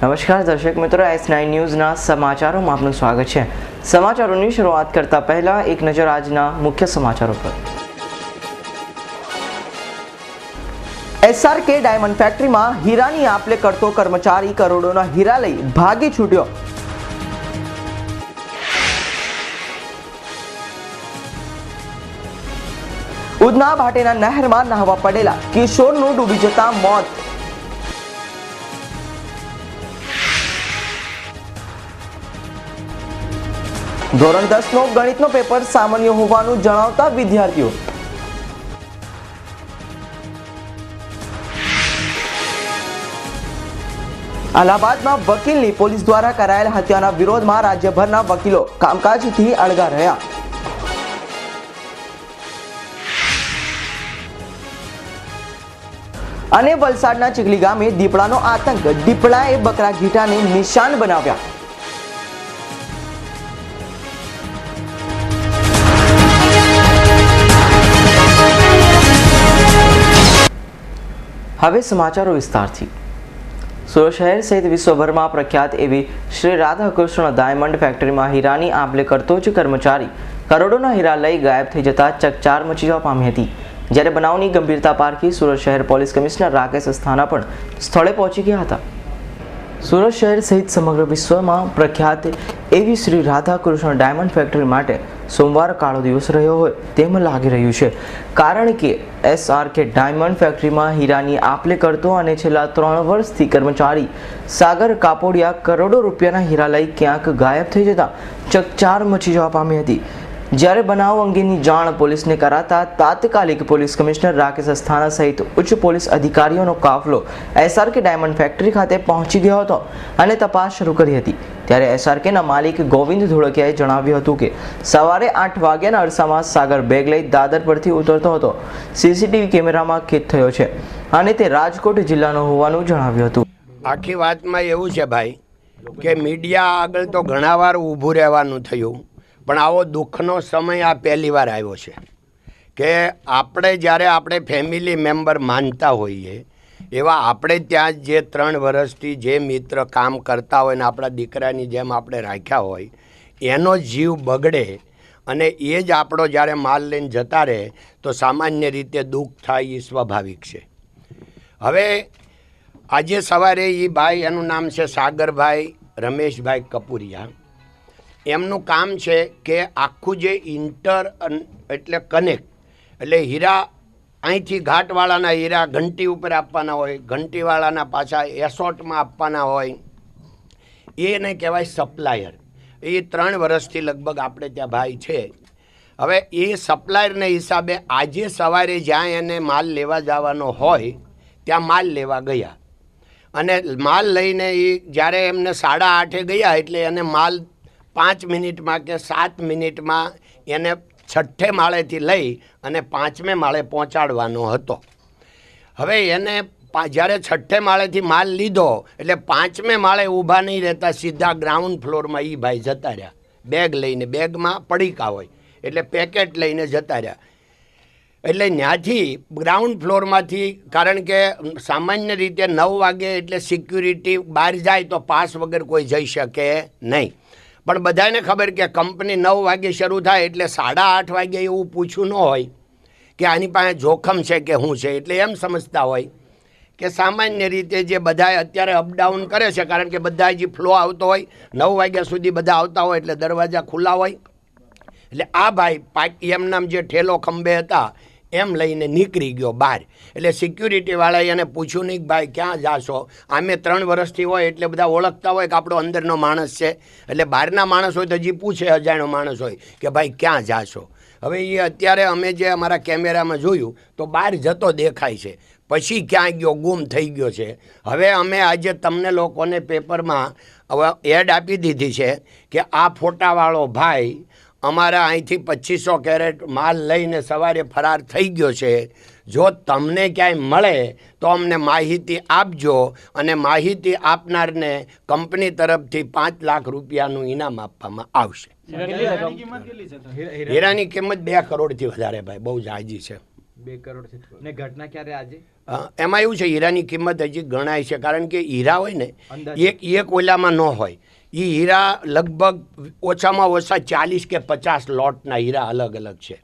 નમસ્કાર દર્શક મિત્રો, S9 ન્યૂઝના સમાચારોમાં આપનું સ્વાગત છે। સમાચારોની શરૂઆત કરતા પહેલા એક નજર આજના મુખ્ય સમાચારો પર। SRK ડાયમંડ ફેક્ટરીમાં હીરાની આપ-લે કરતો કર્મચારી કરોડોના હીરા લઈ ભાગી છૂટ્યો। ઉધના ભાટેના નહેરમાં નહાવા પડેલા કિશોરનું ડૂબી જતા મોત। ધોરણ 10નો ગણિતનો પેપર સામાન્ય હોવાનું જણાવતા વિદ્યાર્થીઓ। અલ્હાબાદમાં વકીલની પોલીસ દ્વારા કરાયેલ હત્યાના વિરોધમાં રાજ્યભરના વકીલો કામકાજથી અળગા રહ્યા। અને વલસાડના ચીખલી ગામે દીપડાનો આતંક, દીપડાએ બકરા ઘીટાને નિશાન બનાવ્યા। હવે સમાચારો વિસ્તારથી। સુરત શહેર સહિત વિશ્વભરમાં પ્રખ્યાત એવી શ્રી રાધાકૃષ્ણ ડાયમંડ ફેક્ટરીમાં હીરાની આપ-લે કરતો જ કર્મચારી કરોડોના હીરા લઈ ગાયબ થઈ જતા ચકચાર મચી જવા પામી હતી। જ્યારે બનાવની ગંભીરતા પારખી સુરત શહેર પોલીસ કમિશનર રાકેશ અસ્થાના પણ સ્થળે પહોંચી ગયા હતા। સુરત શહેર સહિત સમગ્ર વિશ્વમાં પ્રખ્યાત એવી શ્રી રાધાકૃષ્ણ ડાયમંડ ફેક્ટરી માટે સોમવાર કાળો દિવસ રહ્યો હોય તેમ લાગી રહ્યું છે, કારણ કે SRK ડાયમંડ ફેક્ટરીમાં હીરાની આપ-લે કરતો અને છેલ્લા 3 વર્ષથી કર્મચારી સાગર કાપોડિયા કરોડો રૂપિયાના હીરા લઈ ક્યાંક ગાયબ થઈ જતા ચકચાર મચી જવા પામી હતી। જ્યારે બનાવ અંગેની જાણ પોલીસને કરાતા તાત્કાલિક પોલીસ કમિશનર રાકેશ અસ્થાના સહિત ઉચ્ચ પોલીસ અધિકારીઓનો કાફલો SRK ડાયમંડ ફેક્ટરી ખાતે પહોંચી ગયો હતો અને તપાસ શરૂ કરી હતી। ત્યારે SRKના માલિક ગોવિંદ ધોળકિયાએ જણાવ્યું હતું કે સવારે 8 વાગ્યાના અરસામાં સાગર બેગ લઈ દાદર પરથી ઉતરતો હતો। CCTV કેમેરામાં કેદ થયો છે અને તે રાજકોટ જિલ્લાનો હોવાનું જણાવ્યું હતું। આખી વાતમાં એવું છે ભાઈ કે મીડિયા આગળ તો ઘણા વાર ઊભું રહેવાનું થયું, પણ આવો દુઃખનો સમય આ પહેલી વાર આવ્યો છે કે જ્યારે આપણે ફેમિલી મેમ્બર માનતા હોઈએ એવા આપણે ત્યાં જે 3 વર્ષથી જે મિત્ર કામ કરતા હોય ને આપણા દીકરાની જેમ આપણે રાખ્યા હોય એનો જીવ બગડે અને એ જ આપણો જ્યારે માલ લઈને જતા રહે તો સામાન્ય રીતે દુઃખ થાય એ સ્વાભાવિક છે। હવે આજે સવારે એ ભાઈ, એનું નામ છે સાગરભાઈ રમેશભાઈ કપૂરિયા, એમનું કામ છે કે આખું જે એટલે કનેક્ટ એટલે હીરા અહીંથી ઘાટવાળાના હીરા ઘંટી ઉપર આપવાના હોય, ઘંટીવાળાના પાછા એસોટમાં આપવાના હોય, એને કહેવાય સપ્લાયર। એ 3 વર્ષથી લગભગ આપણે ત્યાં ભાઈ છે। હવે એ સપ્લાયરને હિસાબે આજે સવારે જ્યાં એને માલ લેવા જવાનો હોય ત્યાં માલ લેવા ગયા અને માલ લઈને એ જ્યારે એમને 8:30 ગયા એટલે એને માલ 5 મિનિટમાં કે 7 મિનિટમાં એને 6ઠે માળેથી લઈ અને 5મે માળે પહોંચાડવાનો હતો। હવે એને જ્યારે 6ઠે માળેથી માલ લીધો એટલે 5મે માળે ઊભા નહીં રહેતા સીધા ગ્રાઉન્ડ ફ્લોરમાં એ ભાઈ જતા રહ્યા, બેગ લઈને, બેગમાં પડીકા હોય એટલે પેકેટ લઈને જતા રહ્યા। એટલે ત્યાંથી ગ્રાઉન્ડ ફ્લોરમાંથી, કારણ કે સામાન્ય રીતે 9 વાગે એટલે સિક્યુરિટી બહાર જાય તો પાસ વગર કોઈ જઈ શકે નહીં, પણ બધાને ખબર કે કંપની 9 વાગે શરૂ થાય એટલે 8:30 વાગે એવું પૂછવું ન હોય કે આની પાસે જોખમ છે કે શું છે, એટલે એમ સમજતા હોય કે સામાન્ય રીતે જે બધા અત્યારે અપડાઉન કરે છે, કારણ કે બધા જે ફ્લો આવતો હોય 9 વાગ્યા સુધી બધા આવતા હોય એટલે દરવાજા ખુલ્લા હોય, એટલે આ ભાઈ એમનામ જે ઠેલો ખંભે હતા એમ લઈને નીકળી ગયો બહાર। એટલે સિક્યુરિટીવાળાએ એને પૂછ્યું નહીં કે ભાઈ ક્યાં જાશો, આમે 3 વર્ષથી હોય એટલે બધા ઓળખતા હોય કે આપણો અંદરનો માણસ છે, એટલે બહારના માણસ હોય તો હજી પૂછે, અજાણ્યો માણસ હોય કે ભાઈ ક્યાં જાશો। હવે એ અત્યારે અમે જે અમારા કેમેરામાં જોયું તો બહાર જતો દેખાય છે, પછી ક્યાં ગયો, ગુમ થઈ ગયો છે। હવે અમે આજે તમને લોકોને પેપરમાં એડ આપી દીધી છે કે આ ફોટાવાળો ભાઈ અમારા અહીંથી 2500 કેરેટ માલ લઈને સવારે ફરાર થઈ ગયો છે। જો તમને ક્યાંય મળે તો અમને માહિતી આપજો અને માહિતી આપનારને કંપની તરફથી 5 લાખ રૂપિયાનું ઇનામ આપવામાં આવશે। હીરાની કિંમત 2 કરોડથી વધારે ભાઈ, બહુ જાજી છે। 2 કરોડ છે ને ઘટના ક્યારે આજે? એમાં એવું છે, હીરાની કિંમત હજી ગણાય છે, કારણ કે હીરા હોય ને અંદાજે? એક ઓલામાં ન હોય. એ હીરા લગભગ ઓછામાં ઓછા 40 કે 50 લોટના હીરા અલગ અલગ છે.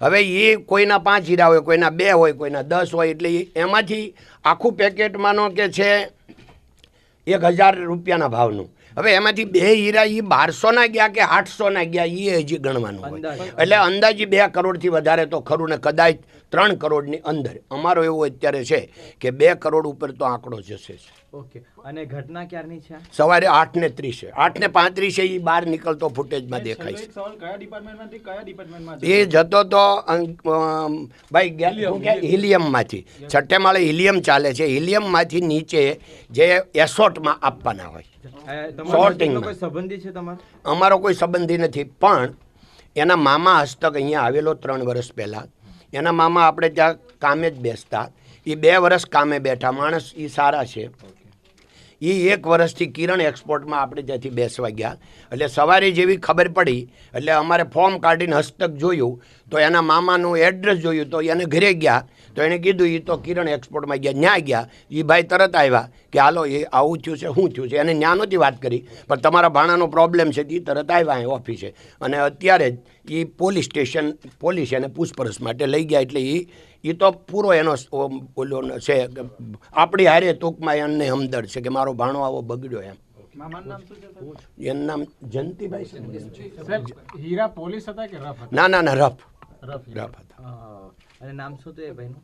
હવે એ કોઈના 5 હીરા હોય, કોઈના 2 હોય, કોઈના 10 હોય, એટલે એમાંથી આખું પેકેટ માનો કે છે 1000 રૂપિયાના ભાવનું. હવે એમાંથી 2 હીરા એ 1200ના ગયા કે 800ના ગયા એ હજી ગણવાનું હોય. એટલે અંદાજી 2 કરોડથી વધારે તો ખરું ને કદાચ 3 કરોડની અંદર. અમારો એવું અત્યારે છે કે 2 કરોડ ઉપર તો આંકડો જશે. ઓકે. અને ઘટના ક્યારની છે? સવારે 8:30 8:35 એ બહાર નીકળતો ફૂટેજમાં દેખાય છે. એ જતો તો ભાઈ હિલિયમમાંથી, 6ઠે માળે હિલિયમ ચાલે છે. હિલિયમમાંથી નીચે જે એસોટમાં આપવાના હોય. સંબંધી છે તમારો? અમારો કોઈ સંબંધી નથી, પણ એના મામા હસ્તક અહીંયા આવેલો 3 વર્ષ પહેલાં. એના મામા આપણે ત્યાં કામે જ બેસતા. એ 2 વર્ષ કામે બેઠા માણસ, એ સારા છે. એ 1 વર્ષથી કિરણ એક્સપોર્ટમાં આપણે ત્યાંથી બેસવા ગયા. એટલે સવારે જેવી ખબર પડી એટલે અમારે ફોર્મ કાઢીને હસ્તક જોયું તો એના મામાનું એડ્રેસ જોયું તો એને ઘરે ગયા તો એણે કીધું એ તો કિરણ એક્સપોર્ટમાં ગયા. ન્યા ગયા એ ભાઈ તરત આવ્યા કે હાલો એ આવું થયું છે, શું થયું છે. એને ન્યા નહોતી વાત કરી, પણ તમારા ભાણાનો પ્રોબ્લેમ છે. એ તરત આવ્યા અહીં ઓફિસે અને અત્યારે જ એ પોલીસ સ્ટેશન પોલીસ એને પૂછપરછ માટે લઈ ગયા. એટલે એ તો પૂરો એનો ઓલો છે, આપણી હારે ટૂંકમાં એને હમદર્દ છે કે મારો ભાણો આવો બગડ્યો એમ. એનું નામ જયંતિભાઈ છે. હીરા પોલીસ હતા કે રફ હતા? ના ના ના, રફ હતા. અને નામ શું હતું એ ભાઈનું?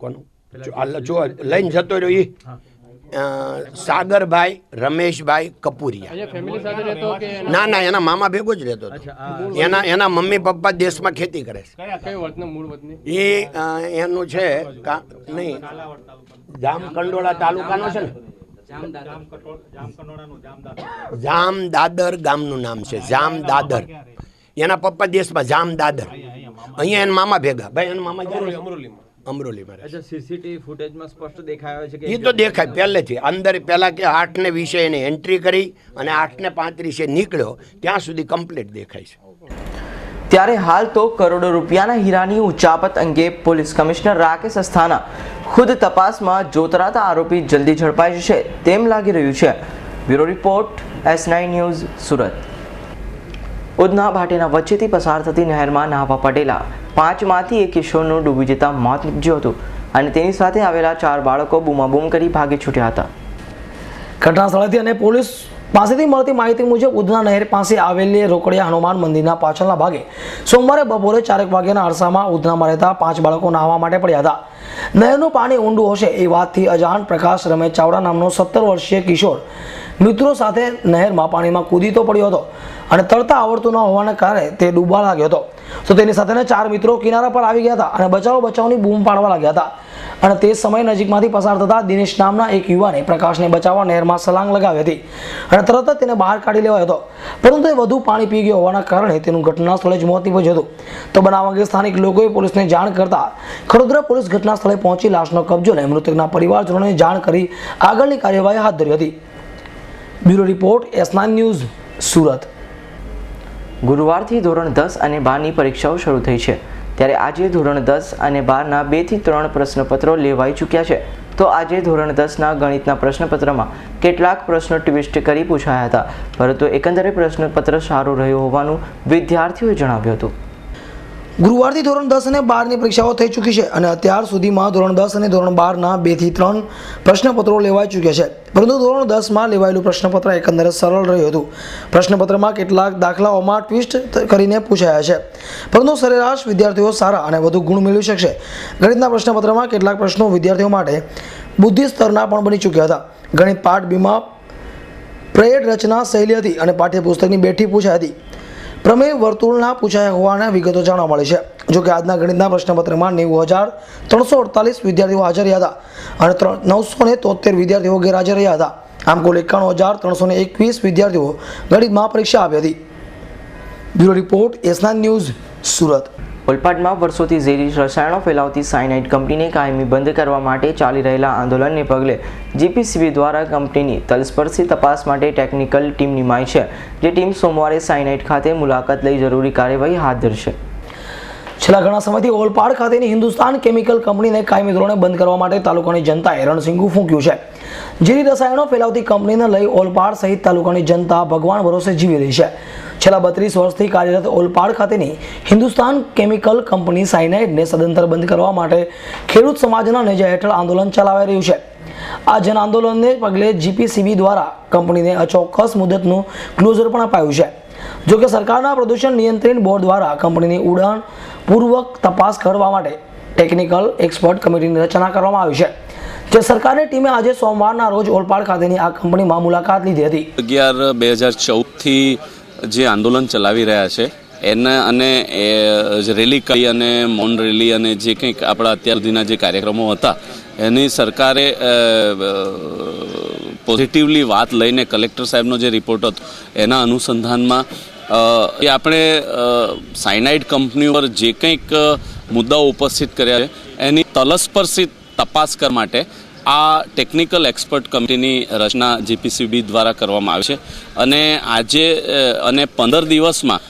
કોનું? જો લઈને જતો રહ્યો એ સાગરભાઈ રમેશભાઈ કપૂરિયા. ફેમિલી સાથે રહેતો કે? ના ના, એના મામા ભેગો જ રહેતો હતો. એના મમ્મી પપ્પા દેશમાં ખેતી કરે છે. કઈ વર્તના મૂળ વતની? એ એનું છે નહીં, જામકંડોળા તાલુકાનો છે ને, જામ દાદર ગામનું નામ છે, જામ દાદર. એના પપ્પા દેશમાં જામ દાદર. અહીંયા એના મામા ભેગા. ભાઈ એના મામા અમરોલીમાં. અચ્છા. સીસીટીવી ફૂટેજમાં સ્પષ્ટ દેખાયો છે કે? એ તો દેખાય પહેલેથી. અંદર પહેલાં કે 8:20 એને એન્ટ્રી કરી અને 8:35 નીકળ્યો, ત્યાં સુધી કમ્પ્લીટ દેખાય છે. ત્યારે હાલ તો કરોડો રૂપિયાના હીરાની ઉચાપત અંગે પોલીસ કમિશનર રાકેશ અસ્થાના ખુદ તપાસમાં જોતરાતા આરોપી જલ્દી ઝડપાઈ જશે તેમ લાગી રહ્યું છે. Bureau report, S9 news, Surat. Udhna Bhatena વચ્ચેથી પસાર થતી નહેરમાં નહાવા પડેલા 5માંથી એક કિશોરનું ડૂબી જતા મોત નીપજ્યું હતું અને તેની સાથે આવેલા 4 બાળકો બૂમાબૂમ કરી ભાગી છૂટ્યા હતા. ઘટના સ્થળેથી અને પોલીસ પાસેથી મળતી માહિતી મુજબ ઉધના નહેર પાસે આવેલી રોકડિયા હનુમાન મંદિરના પાછળના ભાગે સોમવારે બપોરે 4 વાગ્યાના અરસામાં ઉધનામાં રહેતા 5 બાળકો નહાવા માટે પડ્યા હતા. નહેરનું પાણી ઊંડું હશે એ વાતથી અજાણ પ્રકાશ રમેશ ચાવડા નામનો 17 વર્ષીય કિશોર મિત્રો સાથે નહેરમાં પાણીમાં કૂદી તો પડ્યો હતો અને તરતા આવડતું ન હોવાને કારણે તે ડૂબવા લાગ્યો હતો. તો તેની સાથેના 4 મિત્રો કિનારા પર આવી ગયા હતા અને બચાવની બૂમ પાડવા લાગ્યા હતા. અને તે સમય નજીકમાંથી પસાર થતા દિનેશ નામના એક યુવાને પ્રકાશને બચાવવા નહેરમાં છલાંગ લગાવી હતી અને તરત જ તેને બહાર કાઢી લેવાયો હતો, પરંતુ તે વધુ પાણી પી ગયો હોવાના કારણે તેનું ઘટના સ્થળે જ મોત નીપજ્યું હતું. તો બનાવ અંગે સ્થાનિક લોકોએ પોલીસને જાણ કરતા ખડોદરા પોલીસ ઘટના સ્થળે પહોંચી લાશનો કબજો લઈ મૃતકના પરિવારજનોને જાણ કરી આગળની કાર્યવાહી હાથ ધરી હતી. Bureau report, S9 news, Surat. ગુરુવારથી ધોરણ 10 અને 12ની પરીક્ષાઓ શરૂ થઈ છે. ત્યારે આજે ધોરણ 10 અને 12ના 2 થી 3 પ્રશ્નપત્રો લેવાઈ ચૂક્યા છે. તો આજે ધોરણ 10ના ગણિતના પ્રશ્નપત્રમાં કેટલાક પ્રશ્નો ટ્વિસ્ટ કરી પૂછાયા હતા, પરંતુ એકંદરે પ્રશ્નપત્ર સારું રહ્યું હોવાનું વિદ્યાર્થીઓએ જણાવ્યું હતું. ગુરુવારથી ધોરણ 10 અને 12ની પરીક્ષાઓ થઈ ચૂકી છે અને અત્યાર સુધીમાં ધોરણ 10 અને ધોરણ 12ના 2 થી 3 પ્રશ્નપત્રો લેવાઈ ચૂક્યા છે, પરંતુ ધોરણ 10માં લેવાયેલું પ્રશ્નપત્ર એકંદરે સરળ રહ્યું હતું. પ્રશ્નપત્રમાં કેટલાક દાખલાઓમાં ટ્વિસ્ટ કરીને પૂછાયા છે, પરંતુ સરેરાશ વિદ્યાર્થીઓ સારા અને વધુ ગુણ મેળવી શકશે. ગણિતના પ્રશ્નપત્રમાં કેટલાક પ્રશ્નો વિદ્યાર્થીઓ માટે બુદ્ધિ સ્તરના પણ બની ચૂક્યા હતા. ગણિત પાઠ બીમાં પ્રેડ રચના શૈલી હતી અને પાઠ્યપુસ્તકની બેઠી પૂછાઈ હતી. પ્રમેય વર્તુળના પૂછાયા હોવાના વિગતો જાણવા મળી છે. જોકે આજના ગણિતના પ્રશ્નપત્રમાં 90,348 વિદ્યાર્થીઓ હાજર રહ્યા હતા અને 973 વિદ્યાર્થીઓ ગેરહાજર રહ્યા હતા. આમ કુલ 91,321 વિદ્યાર્થીઓ ગણિતમાં પરીક્ષા આપી હતી. Bureau report, S9 news, Surat. ઓલપાડમાં વર્ષોથી ઝેરી રસાયણો ફેલાવતી સાયનાઇડ કંપનીને કાયમી બંધ કરવા માટે ચાલી રહેલા આંદોલનને પગલે GPCB દ્વારા કંપનીની તલસ્પર્શી તપાસ માટે ટેકનિકલ ટીમ નિમાઈ છે, જે ટીમ સોમવારે સાયનાઇડ ખાતે મુલાકાત લઈ જરૂરી કાર્યવાહી હાથ ધરશે. છેલ્લા ઘણા સમયથી ઓલપાડ ખાતેની હિન્દુસ્તાન કેમિકલ કંપનીને કાયમી ધોરણે બંધ કરવા માટે તાલુકાની જનતાએ રણસિંગુ ફૂંક્યું છે. ઝેરી રસાયણો ફેલાવતી કંપનીને લઈ ઓલપાડ સહિત તાલુકાની જનતા ભગવાન ભરોસે જીવી રહી છે. છેલ્લા 32 વર્ષથી કાર્યરત ઓલપાડ ખાતેની હિન્દુસ્તાન કેમિકલ કંપની સાયનાઇડને સદંતર બંધ કરવા માટે ખેડૂત સમાજના નેજા હેઠળ આંદોલન ચલાવાઈ રહ્યું છે. આ જન આંદોલનને પગલે જીપીસીબી દ્વારા કંપનીને અચોક્કસ મુદતનું ક્લોઝર પણ અપાયું છે. જોકે સરકારના પ્રદૂષણ નિયંત્રણ બોર્ડ દ્વારા કંપનીની ઉડાન પૂર્વક તપાસ કરવા માટે ટેકનિકલ એક્સપર્ટ કમિટીની રચના કરવામાં આવી છે. જે સરકારની ટીમે આજે સોમવારના રોજ ઓલપાડ ખાતેની આ કંપનીમાં મુલાકાત લીધી હતી. 11/2014 થી જે આંદોલન ચલાવી રહ્યા છે એના અને રેલી કરી અને મૌન રેલી અને જે કંઈક આપણા અત્યાર સુધીના જે કાર્યક્રમો હતા એની સરકારે પોઝિટિવલી વાત લઈને કલેક્ટર સાહેબનો જે રિપોર્ટ હતો એના અનુસંધાનમાં એ આપણે સાયનાઇડ કંપની પર જે કંઈક મુદ્દાઓ ઉપસ્થિત કર્યા છે એની તલસ્પર્શી તપાસ કરવા માટે આ ટેકનિકલ એક્સપર્ટ કમિટીની રચના જીપીસીબી દ્વારા કરવામાં આવી છે અને આજે અને 15 દિવસમાં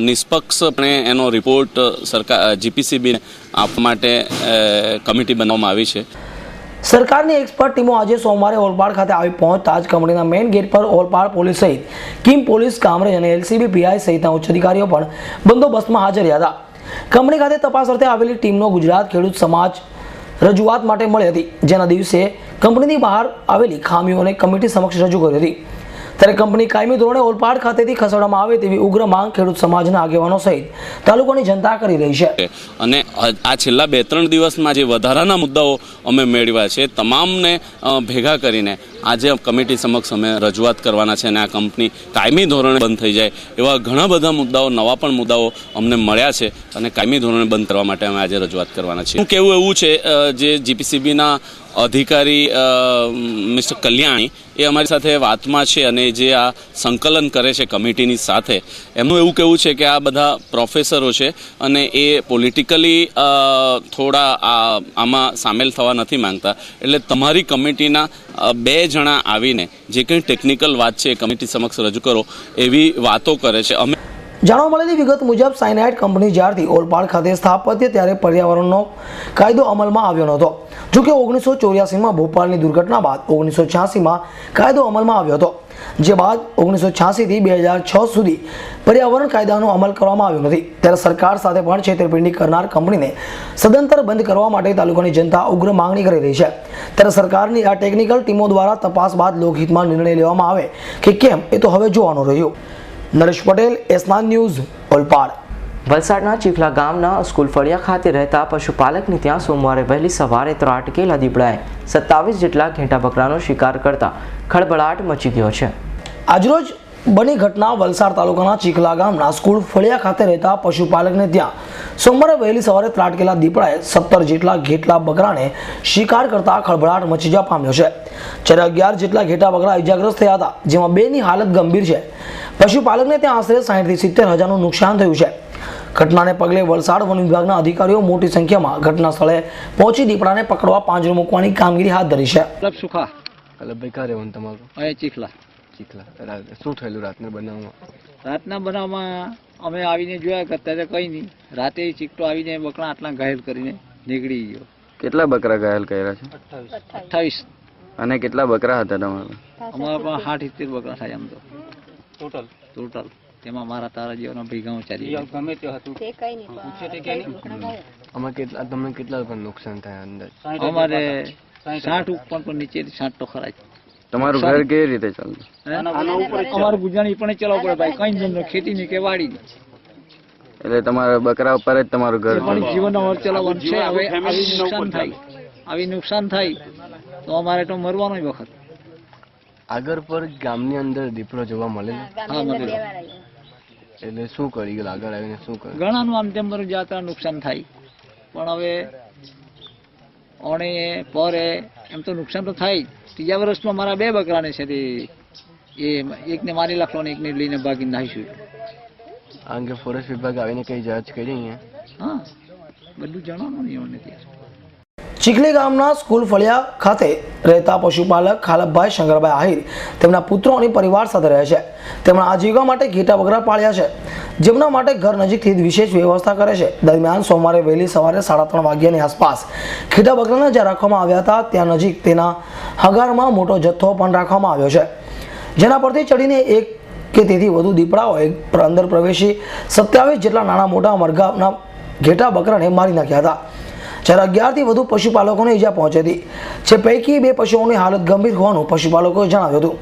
નિષ્પક્ષપણે એનો રિપોર્ટ સરકાર જીપીસીબીને આપવા માટે કમિટી બનાવવામાં આવી છે. સરકારની એક્સપર્ટ ટીમો આજે સોમવારે ઓલપાડ ખાતે આવી પહોંચતા જ કંપનીના મેઇન ગેટ પર ઓલપાડ પોલીસ સહિત કિમ પોલીસ કામરેજ અને એલસીબી પીઆઈ સહિતના ઉચ્ચ અધિકારીઓ પણ બંદોબસ્તમાં હાજર રહ્યા હતા. કંપની ખાતે તપાસ અર્થે આવેલી ટીમનો ગુજરાત ખેડૂત સમાજ રજૂઆત માટે મળી હતી, જેના દિવસે કંપનીની બહાર આવેલી ખામીઓને કમિટી સમક્ષ રજૂ કરી હતી. ત્યારે કંપની કાયમી ધોરણે ઓલપાડ ખાતેથી ખસેડવામાં આવે તેવી ઉગ્ર માંગ ખેડૂત સમાજના આગેવાનો સહિત તાલુકાની જનતા કરી રહી છે. અને આ છેલ્લા 2-3 દિવસમાં જે વધારાના મુદ્દાઓ અમે મેળવ્યા છે તમામને ભેગા કરીને આજે કમિટી સમક્ષ અમે રજૂઆત કરવાના છે અને આ કંપની કાયમી ધોરણે બંધ થઈ જાય એવા ઘણા બધા મુદ્દાઓ નવા પણ મુદ્દાઓ અમને મળ્યા છે અને કાયમી ધોરણે બંધ કરવા માટે અમે આજે રજૂઆત કરવાના છીએ. શું કહેવું એવું છે જે જીપીસીબીના અધિકારી મિસ્ટર કલ્યાણી એ અમારી સાથે વાતમાં છે અને જે આ સંકલન કરે છે કમિટીની સાથે એમનું એવું કહેવું છે કે આ બધા પ્રોફેસરો છે અને એ પોલિટિકલી થોડા આમાં સામેલ થવા નથી માંગતા, એટલે તમારી કમિટીના 2 જણા આવીને જે કંઈ ટેકનિકલ વાત છે એ કમિટી સમક્ષ રજૂ કરો એવી વાતો કરે છે. અમે જાણવા મળેલી વિગત મુજબ સાયનાઇડ કંપની જ્યારથી ઓલપાડ ખાતે સ્થાપત્ય ત્યારે પર્યાવરણનો કાયદો અમલમાં આવ્યો નહોતો. જોકે 1984માં ભોપાલની દુર્ઘટના બાદ 1986માં કાયદો અમલમાં આવ્યો હતો, જે બાદ 1986 થી 2006 સુધી પર્યાવરણ કાયદાનો અમલ કરવામાં આવ્યો નથી. ત્યારે સરકાર સાથે પણ છેતરપિંડી કરનાર કંપનીને સદંતર બંધ કરવા માટે તાલુકાની જનતા ઉગ્ર માંગણી કરી રહી છે. ત્યારે સરકારની આ ટેકનિકલ ટીમો દ્વારા તપાસ બાદ લોકહિતમાં નિર્ણય લેવામાં આવે કે કેમ એ તો હવે જોવાનું રહ્યું. Naresh Patel, S9 news, Olpad. વલસાડના ચીખલા ગામના સ્કૂલ ફળિયા ખાતે રહેતા પશુપાલકની ત્યાં સોમવારે વહેલી સવારે ત્રાટકેલા દીપડાએ 27 જેટલા ઘેટા બકરાનો શિકાર કરતા ખળભળાટ મચી ગયો છે. આજરોજ બની ઘટના વલસાડ તાલુકાના ચીખલા ગામના સ્કૂલ ફળિયા ખાતે રહેતા પશુપાલકને ત્યાં સોમવારે વહેલી સવારે ત્રાટકેલા દીપડાએ 17 જેટલા ઘેટલા બકરાને શિકાર કરતા ખળભળાટ મચી જવા પામ્યો છે. જ્યારે 11 જેટલા ઘેટા બકરા ઇજાગ્રસ્ત થયા હતા, જેમાં 2ની હાલત ગંભીર છે. પશુપાલકને ત્યાં આશરે 60 થી 70 હજારનું નુકસાન થયું છે. ઘટનાને પગલે વલસાડ વન વિભાગના અધિકારીઓ મોટી સંખ્યામાં ઘટના સ્થળે પહોંચી દીપડાને પકડવા પાંજરું મૂકવાની કામગીરી હાથ ધરી છે. સુખા કલબભાઈ ક્યાં રહેવાનું તમારું? અહીંયા ચીખલા. શું થયેલું રાતના બનાવમાં? રાતના બનાવમાં અમે આવીને જોયા કે અત્યારે કંઈ નહીં. રાતે ચીકટો આવીને બકરા આટલા ઘાયલ કરીને નીકળી ગયો. કેટલા બકરા ઘાયલ કર્યા છે? 28. અને કેટલા બકરા હતા તમારા? અમારા પણ 60-70 બકરા થાય આમ તો ટોટલ. તેમાં મારા તારા જેવાના ભેગાઓ ચાલી ગયા. ગમે તે હતું આમાં તમને કેટલા રૂપિયા નુકસાન થાય અંદાજ? અમારે 60 ઉપર પણ નીચે 60 તો ખરા જ. તમારું ઘર કેવી રીતે ચાલતું? અમારું ગુજરાની પણ ચલાવવું પડે ભાઈ, કઈ ધંધો ખેતી ની કે વાડી ની. એટલે તમારા બકરા ઉપર જ તમારું ઘર જીવન અમારે ચલાવવાનું છે. હવે આવી નુકસાન થાય તો અમારે તો મરવાનો વખત. આગળ પર ગામની અંદર દીપડો જોવા મળે? હા, મળે. એટલે શું કરી ગયેલ? આગળ આવીને શું કર્યું? ઘણાનું આમ તેમ મારું જાત્રા નુકસાન થાય, પણ હવે ઓણે પરે એમ તો નુકસાન તો થાય. 3જા વર્ષમાં મારા 2 બકરાને છે તે એ એકને મારી નાખલો ને એકને લઈને ભાગીને નાહીશું. આ અંગે ફોરેસ્ટ વિભાગ આવીને કઈ જાંચ કરી અહીંયા? હા, બધું જણાવવાનું નહીં. ચીખલી ગામના સ્કૂલ ફળિયા ખાતે રહેતા પશુપાલક ખાલપભાઈ શંકરભાઈ આહિર તેમના પુત્રો અને પરિવાર સાથે રહે છે. તેમણે આજીવિકા માટે ઘેટા બકરા પાળ્યા છે, જેમના માટે ઘર નજીકથી જ વિશેષ વ્યવસ્થા કરે છે. દરમિયાન સોમવારે વહેલી સવારે 3:30 વાગ્યાની આસપાસ ઘેટા બકરાને જ્યાં રાખવામાં આવ્યા હતા ત્યાં નજીક તેના હગારમાં મોટો જથ્થો પણ રાખવામાં આવ્યો છે, જેના પરથી ચડીને એક કે તેથી વધુ દીપડાઓએ અંદર પ્રવેશી 27 જેટલા નાના મોટા મરઘાના ઘેટા બકરાને મારી નાખ્યા હતા. જ્યારે 11થી વધુ પશુપાલકોને ઈજા પહોંચી હતી, જે પૈકી 2 પશુઓની હાલત ગંભીર હોવાનું પશુપાલકોએ જણાવ્યું હતું.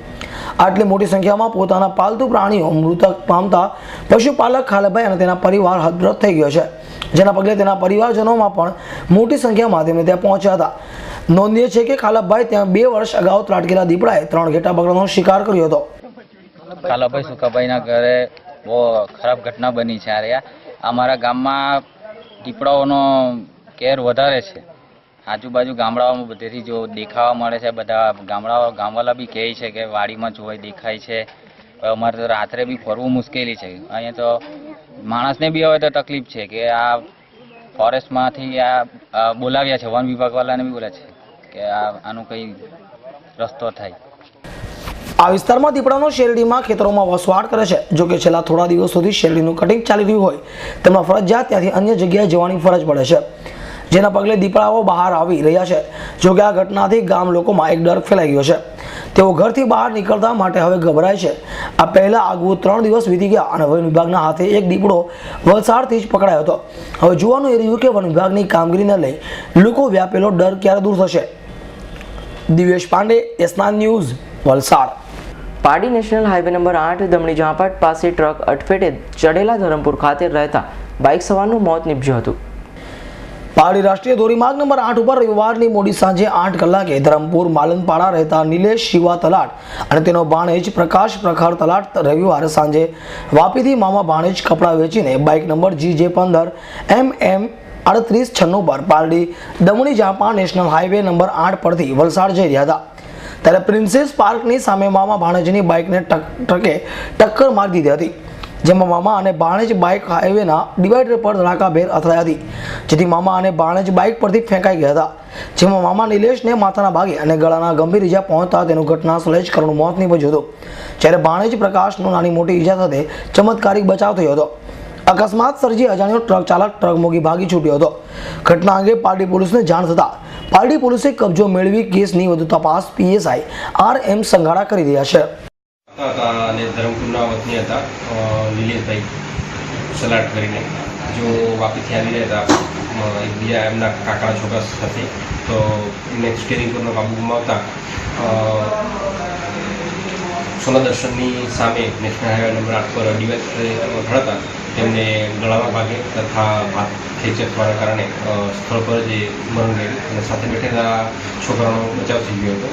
આટલી મોટી સંખ્યામાં પોતાના પાલતુ પ્રાણીઓ મૃતક પામતા પશુપાલક ખાલભાઈ અને તેના પરિવાર હતપ્રત થઈ ગયો છે, જેના પગલે તેના પરિવારજનોમાં પણ મોટી સંખ્યામાં તેમને ત્યાં પહોંચ્યા હતા. નોંધનીય છે કે ખાલભાઈ ત્યાં 2 વર્ષ અગાઉ ત્રાટકેલા દીપડાએ 3 ઘેટા બકરાનો શિકાર કર્યો હતો. ખાલાભાઈ સુકાભાઈના ઘરે બહુ ખરાબ ઘટના બની છે. અમારા ગામમાં દીપડાઓનો કેર વધારે છે. આજુબાજુ ગામડાઓમાં બધેથી જો દેખાવા મળે છે. બધા ગામવાળા બી કહે છે કે વાડીમાં જોવાય દેખાય છે. અમારે તો રાત્રે બી ફરવું મુશ્કેલી છે. અહીંયા તો માણસને બી હવે તો તકલીફ છે કે આ ફોરેસ્ટમાંથી આ બોલાવ્યા છે, વન વિભાગવાળાને બી બોલ્યા છે કે આનો કંઈ રસ્તો થાય. આ વિસ્તારમાં દીપડાનો શેરડીમાં ખેતરોમાં વસવાટ કરે છે. જો કે છેલ્લા થોડા દિવસ સુધી શેરડીનું કટિંગ ચાલી રહ્યું હોય તેમાં ફરજિયાત ત્યાંથી અન્ય જગ્યાએ જવાની ફરજ પડે છે, જેના પગલે દીપડાઓ બહાર આવી રહ્યા છે. જો કે આ ઘટનાથી ગામ લોકોમાં એક ડર ફેલાઈ ગયો છે. તેઓ ઘરથી બહાર નીકળતા માટે હવે ગભરાય છે. આ પહેલા આગવું 3 દિવસ વીતી ગયા અને વન વિભાગના હાથે એક દીપડો વલસાડથી જ પકડાયો હતો. હવે જોવાનું એ રહ્યું કે વન વિભાગની કામગીરીને લઈ લોકો વ્યાપેલો ડર ક્યારે દૂર થશે. Divyesh Pandey, S9 news, Valsad. પાડી નેશનલ હાઈવે નંબર 8 દમણી જાપાટ પાસે ટ્રક અડફેટે ચડેલા ધરમપુર ખાતે રહેતા બાઇક સવારનું મોત નીપજ્યું હતું. પાડી રાષ્ટ્રીય ધોરીમાર્ગ નંબર 8 ઉપર રવિવારની મોડી સાંજે 8 કલાકે ધરમપુર માલનપાડા રહેતા નિલેશ શિવા તલાટ અને તેનો ભાણેજ પ્રકાશ પ્રખર તલાટ રવિવારે સાંજે વાપીથી મામા ભાણેજ કપડાં વેચીને બાઇક નંબર GJ15 MM 3896 પર Pardi દમણી Japan national highway number 8 પરથી વલસાડ જઈ રહ્યા હતા. ત્યારે પ્રિન્સેસ પાર્કની સામે મામા ભાણેજની બાઇકને ટ્રકે ટક્કર મારી દીધી હતી, જેમાં મામા અને ભાણેજ બાઇક હાઈવેના ડિવાઈડર પર ધડાકાભેર અથડાઈ હતી, જેથી મામા અને ભાણેજ બાઇક પરથી ફેંકાઈ ગયા હતા. જેમાં મામા નિલેશને માથાના ભાગે અને ગળાના ગંભીર ઈજા પહોંચતા તેનું ઘટના સ્થળે જ કરુણ મોત નીપજ્યું હતું. જ્યારે ભાણેજ પ્રકાશનો નાની મોટી ઈજા સાથે ચમત્કારિક બચાવ થયો હતો. અકસ્માત સર્જી અજાણ્યો ટ્રક ચાલક ટ્રક મોગી ભાગી છૂટ્યો હતો. ઘટના અંગે પારડી પોલીસને જાણ થતા પારડી પોલીસે કબજો મેળવી કેસની વધુ તપાસ PSI RM સંઘાડા કરી રહ્યા છે. અને ધરમપુરના વતની હતા નિલેશભાઈ સલાડ કરીને, જો વાપીથી આવી રહ્યા હતા એકબીજા એમના કાકાના છોકરા સાથે, તો એમને સ્ટેરિંગ પરનો કાબુ ગુમાવતા સોના દર્શનની સામે નેશનલ હાઈવે નંબર 8 પર ડિવાઈડ થતા તેમને ગળાના ભાગે તથા હાથ ફ્રેક્ચર થવાના કારણે સ્થળ પર જ મરણ ગયેલું અને સાથે બેઠેલા છોકરાનો બચાવ થઈ ગયો હતો.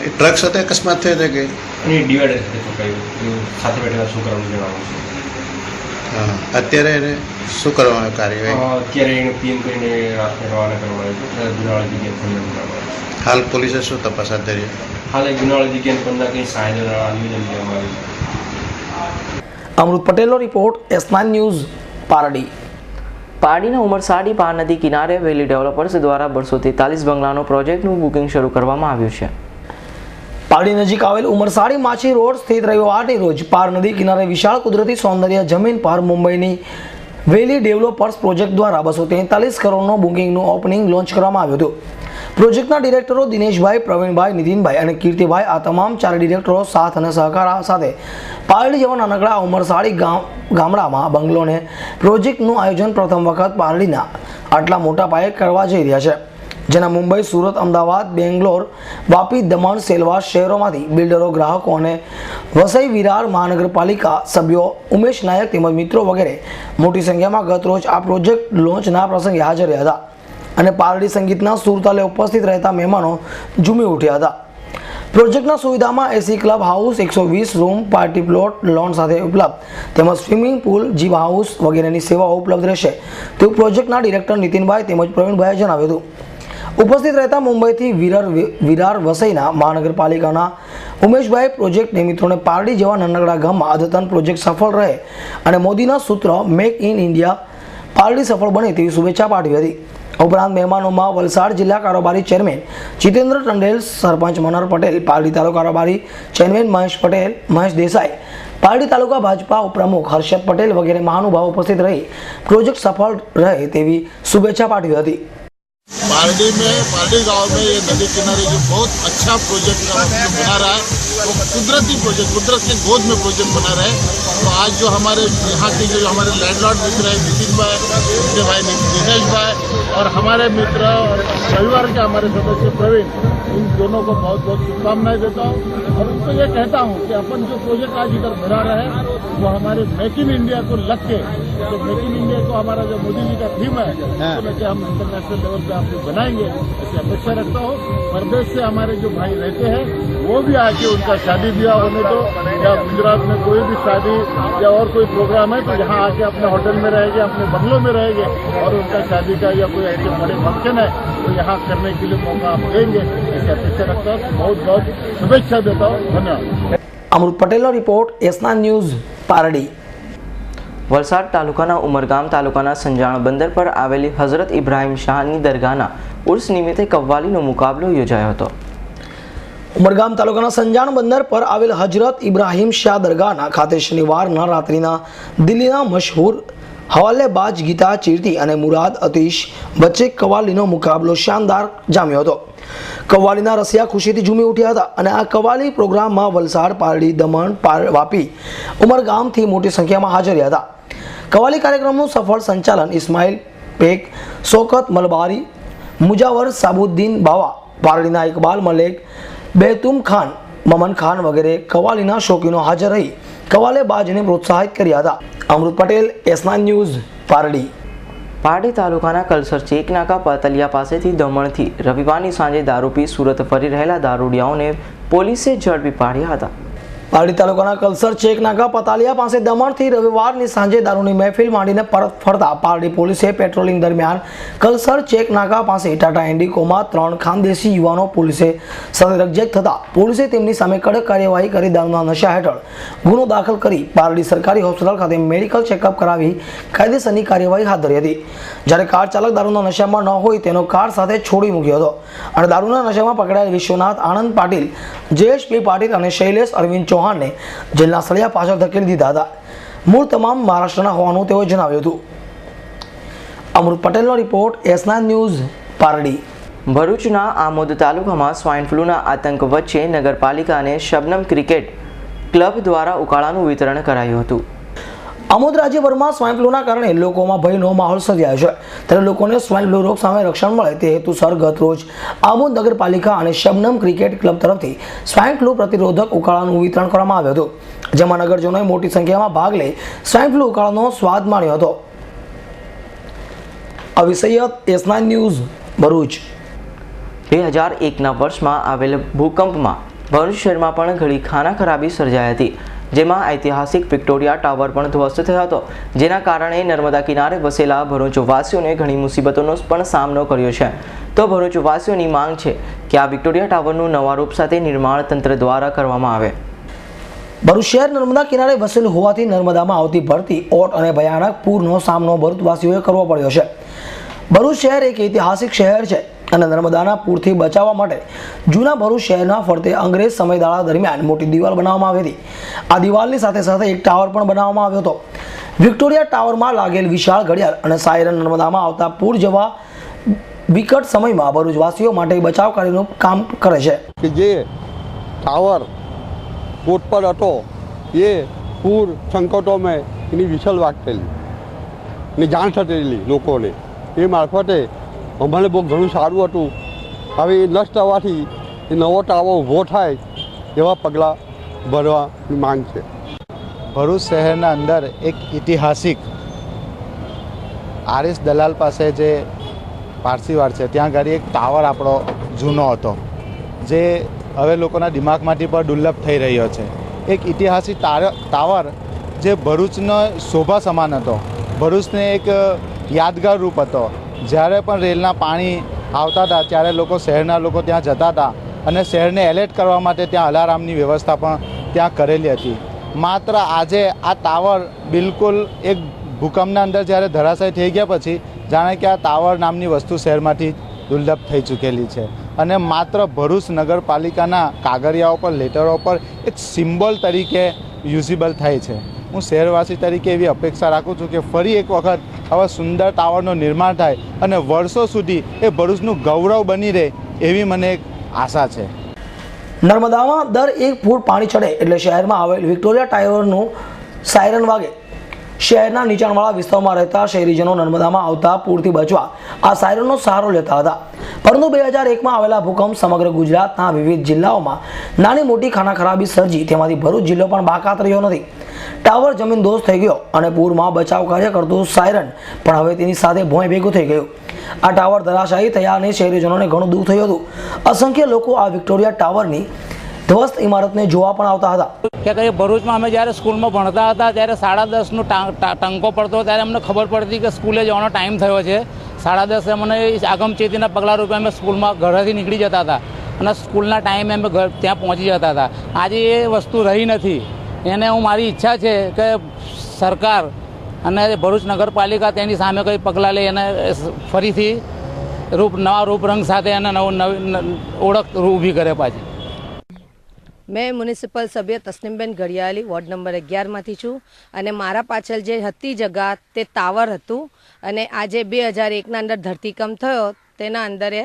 ટ્રક સાથે અકસ્માત થયો હતો કે અને ડિવાઈડર સાથે ઠોકાયું એવું સાથે બેઠેલા છોકરાનું જણાવ્યું છે. અત્યારે એને શું કરવાનું કાર્યવાહી? અત્યારે એને PM કરીને રાતને રવાના કરવામાં આવ્યું છે. ગુનાવાળી જગ્યાએ ફોન કરવામાં હાલ પોલીસે શું તપાસ હાથ ધરી? હાલ ગુનાવાળી જગ્યાએ પરના કંઈ સહાય નિવેદન લેવામાં આવ્યું છે. અમૃત પટેલનો રિપોર્ટ, S9 ન્યૂઝ, પારડી. પારડીના ઉમરસાડી પાર નદી કિનારે વેલી ડેવલપર્સ દ્વારા 243 બંગલાનો પ્રોજેક્ટનું બુકિંગ શરૂ કરવામાં આવ્યું છે. પારડી નજીક આવેલ ઉમરસાડી માછી રોડ સ્થિત રવિવારની રોજ પાર નદી કિનારે વિશાળ કુદરતી સૌંદર્ય જમીન પર મુંબઈની વેલી ડેવલપર્સ પ્રોજેક્ટ દ્વારા 243 કરોડનો બુકિંગનું ઓપનિંગ લોન્ચ કરવામાં આવ્યું હતું. પ્રોજેક્ટના ડિરેક્ટરો દિનેશભાઈ, પ્રવીણભાઈ, નીતિનભાઈ અને કીર્તિભાઈ આ તમામ 4 ડિરેક્ટરો સાથ અને સહકાર સાથે પારડી જેવા નાનકડા ઉમરસાડી ગામડામાં બંગલોને પ્રોજેક્ટનું આયોજન પ્રથમ વખત પારડીના આટલા મોટા પાયે કરવા જઈ રહ્યા છે, જેના મુંબઈ, સુરત, અમદાવાદ, બેંગ્લોર, વાપી, દમણ, સેલવાસ શહેરોમાંથી બિલ્ડરો, ગ્રાહકો અને વસઈ વિરાર મહાનગરપાલિકા સભ્યો, ઉમેશ નાયક તેમજ મિત્રો વગેરે મોટી સંખ્યામાં ગતરોજ આ પ્રોજેક્ટ લોન્ચના પ્રસંગે હાજર રહ્યા હતા અને પારડી સંગીતના સુરતાલે ઉપસ્થિત રહેતા મહેમાનો ઝૂમી ઉઠ્યા હતા. પ્રોજેક્ટના સુવિધામાં AC club house, 120 room, party plot, loan સાથે ઉપલબ્ધ તેમજ સ્વિમિંગ પુલ, જીમ હાઉસ વગેરેની સેવાઓ ઉપલબ્ધ રહેશે તેવું પ્રોજેક્ટના ડિરેક્ટર નીતિનભાઈ તેમજ પ્રવીણભાઈએ જણાવ્યું હતું. ઉપસ્થિત રહેતા મુંબઈથી વિરાર વસઈના મહાનગરપાલિકાના ઉમેશભાઈ પ્રોજેક્ટને મિત્રોને પારડી જેવા નાનકડા ગામમાં અદ્યતન પ્રોજેક્ટ સફળ રહે અને મોદીના સૂત્ર મેક ઇન ઇન્ડિયા પારડી સફળ બને તેવી શુભેચ્છા પાઠવી હતી. ઉપરાંત મહેમાનોમાં વલસાડ જિલ્લા કારોબારી ચેરમેન જીતેન્દ્ર ટંડેલ, સરપંચ મનોહર પટેલ, પારડી તાલુકા કારોબારી ચેરમેન મહેશ દેસાઈ, પારડી તાલુકા ભાજપા ઉપપ્રમુખ હર્ષદ પટેલ વગેરે મહાનુભાવો ઉપસ્થિત રહી પ્રોજેક્ટ सफल रहे तेवी शुभेच्छा पाठवी थी। पारडी गांव में ये नदी किनारे जो बहुत अच्छा प्रोजेक्ट बना रहा है, वो कुदरती प्रोजेक्ट, कुदरत के गोद में प्रोजेक्ट बना रहा है। तो आज जो हमारे यहाँ के जो हमारे लैंडलॉर्ड मित्र हैं नितिन भाई, उनके भाई दिनेश भाई और हमारे मित्र और परिवार के हमारे सदस्य प्रवीण, इन दोनों को बहुत बहुत शुभकामनाएं देता हूँ और उनको ये कहता हूँ कि अपन जो प्रोजेक्ट आज इधर बना रहे हैं वो हमारे मेक इन इंडिया को लग के, तो मेक इन इंडिया को हमारा जो मोदी जी का थीम है कि हम इंटरनेशनल लेवल पे आपको बनाएंगे, ऐसी अपेक्षा रखता हूँ। प्रदेश से हमारे जो भाई रहते हैं वो भी आके उनका शादी ब्याह होने दो या गुजरात में कोई भी शादी या और कोई प्रोग्राम है तो यहाँ आके अपने होटल में रहेंगे, अपने बंगलों में रहेंगे और उनका शादी का या कोई ऐसे बड़े फंक्शन है तो यहाँ करने के लिए मौका आप देंगे, ऐसी अपेक्षा रखता हूँ। बहुत बहुत शुभेच्छा देता हूँ। धन्यवाद। अमृत पटेल रिपोर्ट एसना न्यूज पारडी। વલસાડ તાલુકાના ઉમરગામ તાલુકાના સંજાણ બંદર પર આવેલી હઝરત ઇબ્રાહીમ શાહની દરગાહના ઉર્સ નિમિત્તે કવ્વાલીનો મુકાબલો યોજાયો હતો। ઉમરગામ તાલુકાના સંજાણ બંદર પર આવેલ હઝરત ઇબ્રાહીમ શાહ દરગાહના ખાતે શનિવારના રાત્રિના દિલ્હીના મશહૂર હવાલેબાજ ગીતા ચીરતી અને મુરાદ અતીશ વચ્ચે કવ્વાલીનો મુકાબલો શાનદાર જામ્યો હતો। કવ્વાલીના રસિયા ખુશીથી ઝૂમી ઉઠ્યા હતા અને આ કવ્વાલી પ્રોગ્રામમાં વલસાડ, પારડી, દમણ, વાપી, ઉમરગામથી મોટી સંખ્યામાં હાજર રહ્યા હતા। કવ્વાલી કાર્યક્રમનું સફળ સંચાલન ઇસ્માઇલ પેક, શોકત મલબારી, મુજાવર સાબુદ્દીન બાવા, પારડીના ઇકબાલ મલેક, બેતુમ ખાન, મમન ખાન વગેરે કવ્વાલીના શોખીનો હાજર રહી કવ્વાલેબાજને પ્રોત્સાહિત કર્યા હતા। અમૃત પટેલ, એસના ન્યૂઝ, પારડી। પારડી તાલુકાના કલસર ચેકનાકા પાતલિયા પાસેથી દમણથી રવિવારની સાંજે દારૂ પી સુરત ફરી રહેલા દારૂડિયાઓને પોલીસે ઝડપી પાડ્યા હતા। પારડી તાલુકાના કલસર ચેકનાકા પતાલિયા પાસે દમણથી રવિવારની સાંજે દારૂની મહેફિલ માંડીને પરત ફરતા પારડી પોલીસે પેટ્રોલિંગ દરમિયાન કલસર ચેકનાકા પાસે ટાટા ઇન્ડિકોમાં 3 ખાનદેશી યુવાનો પોલીસે સાથે રકઝક થતા પોલીસે તેમની સામે કડક કાર્યવાહી કરી દારૂના નશા હેઠળ ગુનો દાખલ કરી પારડી સરકારી હોસ્પિટલ ખાતે મેડિકલ ચેકઅપ કરાવી કાયદેસરની કાર્યવાહી હાથ ધરી હતી। જ્યારે કાર ચાલક દારૂના નશામાં ન હોય તેનો કાર સાથે છોડી મૂક્યો હતો અને દારૂના નશામાં પકડાયેલ વિશ્વનાથ આનંદ પાટીલ, જયેશ પી પાટીલ અને શૈલેષ અરવિંદ ચૌહાણને જેલના સળિયા પાછળ ધકેલી દીધા હતા। મૂળ તમામ મહારાષ્ટ્રના હોવાનું તેઓએ જણાવ્યું હતું। અમૃત પટેલનો રિપોર્ટ, એસના ન્યૂઝ, પારડી। ભરૂચના આમોદ તાલુકામાં સ્વાઇન ફ્લૂના આતંક વચ્ચે નગરપાલિકાને શબનમ ક્રિકેટ ક્લબ દ્વારા ઉકાળાનું વિતરણ કરાયું હતું। આમોદ રાજ્યભરમાં સ્વાઇન ફ્લૂના કારણે લોકોમાં ભયનો માહોલ સર્જાયો છે, ત્યારે લોકોને સ્વાઇન ફ્લૂ રોગ સામે રક્ષણ મળે તે હેતુસર ગત રોજ આમોદ નગરપાલિકા અને શબનમ ક્રિકેટ ક્લબ તરફથી સ્વાઇન ફ્લૂ પ્રતિરોધક ઉકાળાનું વિતરણ કરવામાં આવ્યું હતું, જેમાં નગરજનોએ મોટી સંખ્યામાં ભાગ લઈ સ્વાઇન ફ્લૂ ઉકાળાનો સ્વાદ માણ્યો હતો। અવિસૈયત, એસના ન્યૂઝ, ભરૂચ। 2001ના વર્ષમાં આવેલ ભૂકંપમાં ભરૂચ શહેરમાં પણ ઘણી ખાના ખરાબી સર્જાઈ હતી, જેમાં ઐતિહાસિક વિક્ટોરિયા ટાવર પણ ધ્વસ્ત થયો હતો, જેના કારણે નર્મદા કિનારે વસેલા ભરૂચવાસીઓને ઘણી મુસીબતોનો પણ સામનો કર્યો છે। તો ભરૂચવાસીઓની માંગ છે કે આ વિક્ટોરિયા ટાવરનું નવા રૂપ સાથે નિર્માણ તંત્ર દ્વારા કરવામાં આવે। ભરૂચ શહેર નર્મદા કિનારે વસેલું હોવાથી નર્મદામાં આવતી ભરતી ઓટ અને ભયાનક પૂરનો સામનો ભરૂચવાસીઓએ કરવો પડ્યો છે। ભરૂચ શહેર એક ઐતિહાસિક શહેર છે અને નર્મદાના પૂરથી બચાવવા માટે જૂના ભરૂચ શહેરના ફરતે અંગ્રેજ સમયગાળા દરમિયાન મોટી દિવાલ બનાવવામાં આવી હતી। આ દિવાલની સાથે સાથે એક ટાવર પણ બનાવવામાં આવ્યો હતો। વિક્ટોરિયા ટાવરમાં લાગેલ વિશાળ ઘડિયાળ અને સાયરન નર્મદામાં આવતા પૂર જેવા વિકટ સમયમાં ભરૂચવાસીઓ માટે બચાવ કાર્યનું કામ કરે છે। કે જે ટાવર કોટ પર હતો એ પૂર સંકટોમાં એની વિશલ વાગતેલી ને જાણ થતેલી લોકોને, એ મારફતે અમારે બહુ ઘણું સારું હતું। હવે એ નષ્ટ થવાથી એ નવો ટાવર ઊભો થાય એવા પગલાં ભરવાની માંગ છે। ભરૂચ શહેરના અંદર એક ઐતિહાસિક આરએસ દલાલ પાસે જે પારસીવાડ છે ત્યાં આગળ એક ટાવર આપણો જૂનો હતો, જે હવે લોકોના દિમાગમાંથી પણ દુર્લભ થઈ રહ્યો છે। એક ઐતિહાસિક ટાવર જે ભરૂચનો શોભા સમાન હતો, ભરૂચને એક યાદગાર રૂપ હતો। જ્યારે પણ રેલના પાણી આવતા હતા ત્યારે લોકો શહેરના લોકો ત્યાં જતા હતા અને શહેરને એલર્ટ કરવા માટે ત્યાં અલાર્મની વ્યવસ્થા પણ ત્યાં કરેલી હતી। માત્ર આજે આ ટાવર બિલકુલ એક ભૂકંપના અંદર જ્યારે ધરાશાયી થઈ ગયા પછી જાણે કે આ ટાવર નામની વસ્તુ શહેરમાંથી દુર્લભ થઈ ચૂકેલી છે અને માત્ર ભરૂચ નગરપાલિકાના કાગળિયાઓ પર લેટરો પર એક સિમ્બોલ તરીકે યુઝિબલ થાય છે. હું શહેરવાસી તરીકે એવી અપેક્ષા રાખું છું કે ફરી એક વખત આવા સુંદર ટાવરનું નિર્માણ થાય અને વર્ષો સુધી એ ભરૂચનું ગૌરવ બની રહે એવી મને એક આશા છે. નર્મદામાં દર 1 ફૂટ પાણી ચડે એટલે શહેરમાં આવેલ વિક્ટોરિયા ટાવરનું સાયરન વાગે. શહેરના નીચાણવાળા વિસ્તારોમાં રહેતા શહેરીજનો નર્મદામાં આવતા પૂરથી બચવા આ સાયરનનો સહારો લેતા હતા. પરંતુ 2001માં આવેલા ભૂકંપ સમગ્ર ગુજરાતના વિવિધ જિલ્લાઓમાં નાની મોટી ખાનાખરાબી સર્જી તેમાંથી ભરૂચ જિલ્લો પણ બાકાત રહ્યો નથી. ટાવર જમીનદોસ્ત થઈ ગયો અને પૂરમાં બચાવ કાર્ય કરતું સાયરન પણ હવે તેની સાથે ભોંય ભેગું થઈ ગયું. આ ટાવર ધરાશાયી થયા અને શહેરીજનોને ઘણું દુઃખ થયું હતું. અસંખ્ય લોકો આ વિક્ટોરિયા ટાવરની ધ્વસ્ત ઇમારતને જોવા પણ આવતા હતા. કે ભરૂચમાં અમે જ્યારે સ્કૂલમાં ભણતા હતા ત્યારે 10:30નો ટંકો પડતો ત્યારે અમને ખબર પડતી કે સ્કૂલે જવાનો ટાઈમ થયો છે. 10:30 અમને આગમચેતીના પગલા રૂપે અમે સ્કૂલમાં ઘરેથી નીકળી જતા હતા અને સ્કૂલના ટાઈમે અમે ત્યાં પહોંચી જતા હતા. આજે એ વસ્તુ રહી નથી. એને હું મારી ઈચ્છા છે કે સરકાર અને ભરૂચ નગરપાલિકા તેની સામે કંઈ પગલાં લે અને ફરીથી નવા રૂપરંગ સાથે એને નવી ઓળખ ઊભી કરે પાછી. मैं म्युनिसिपल सभ्य तस्नीमबेन घड़ियाली वॉर्ड नंबर 11 छूँ અને મારા પાછળ જે હતી જગા તે ટાવર હતું અને આજે 2001ના અંદર ધરતીકંપ થયો તેના અંદરે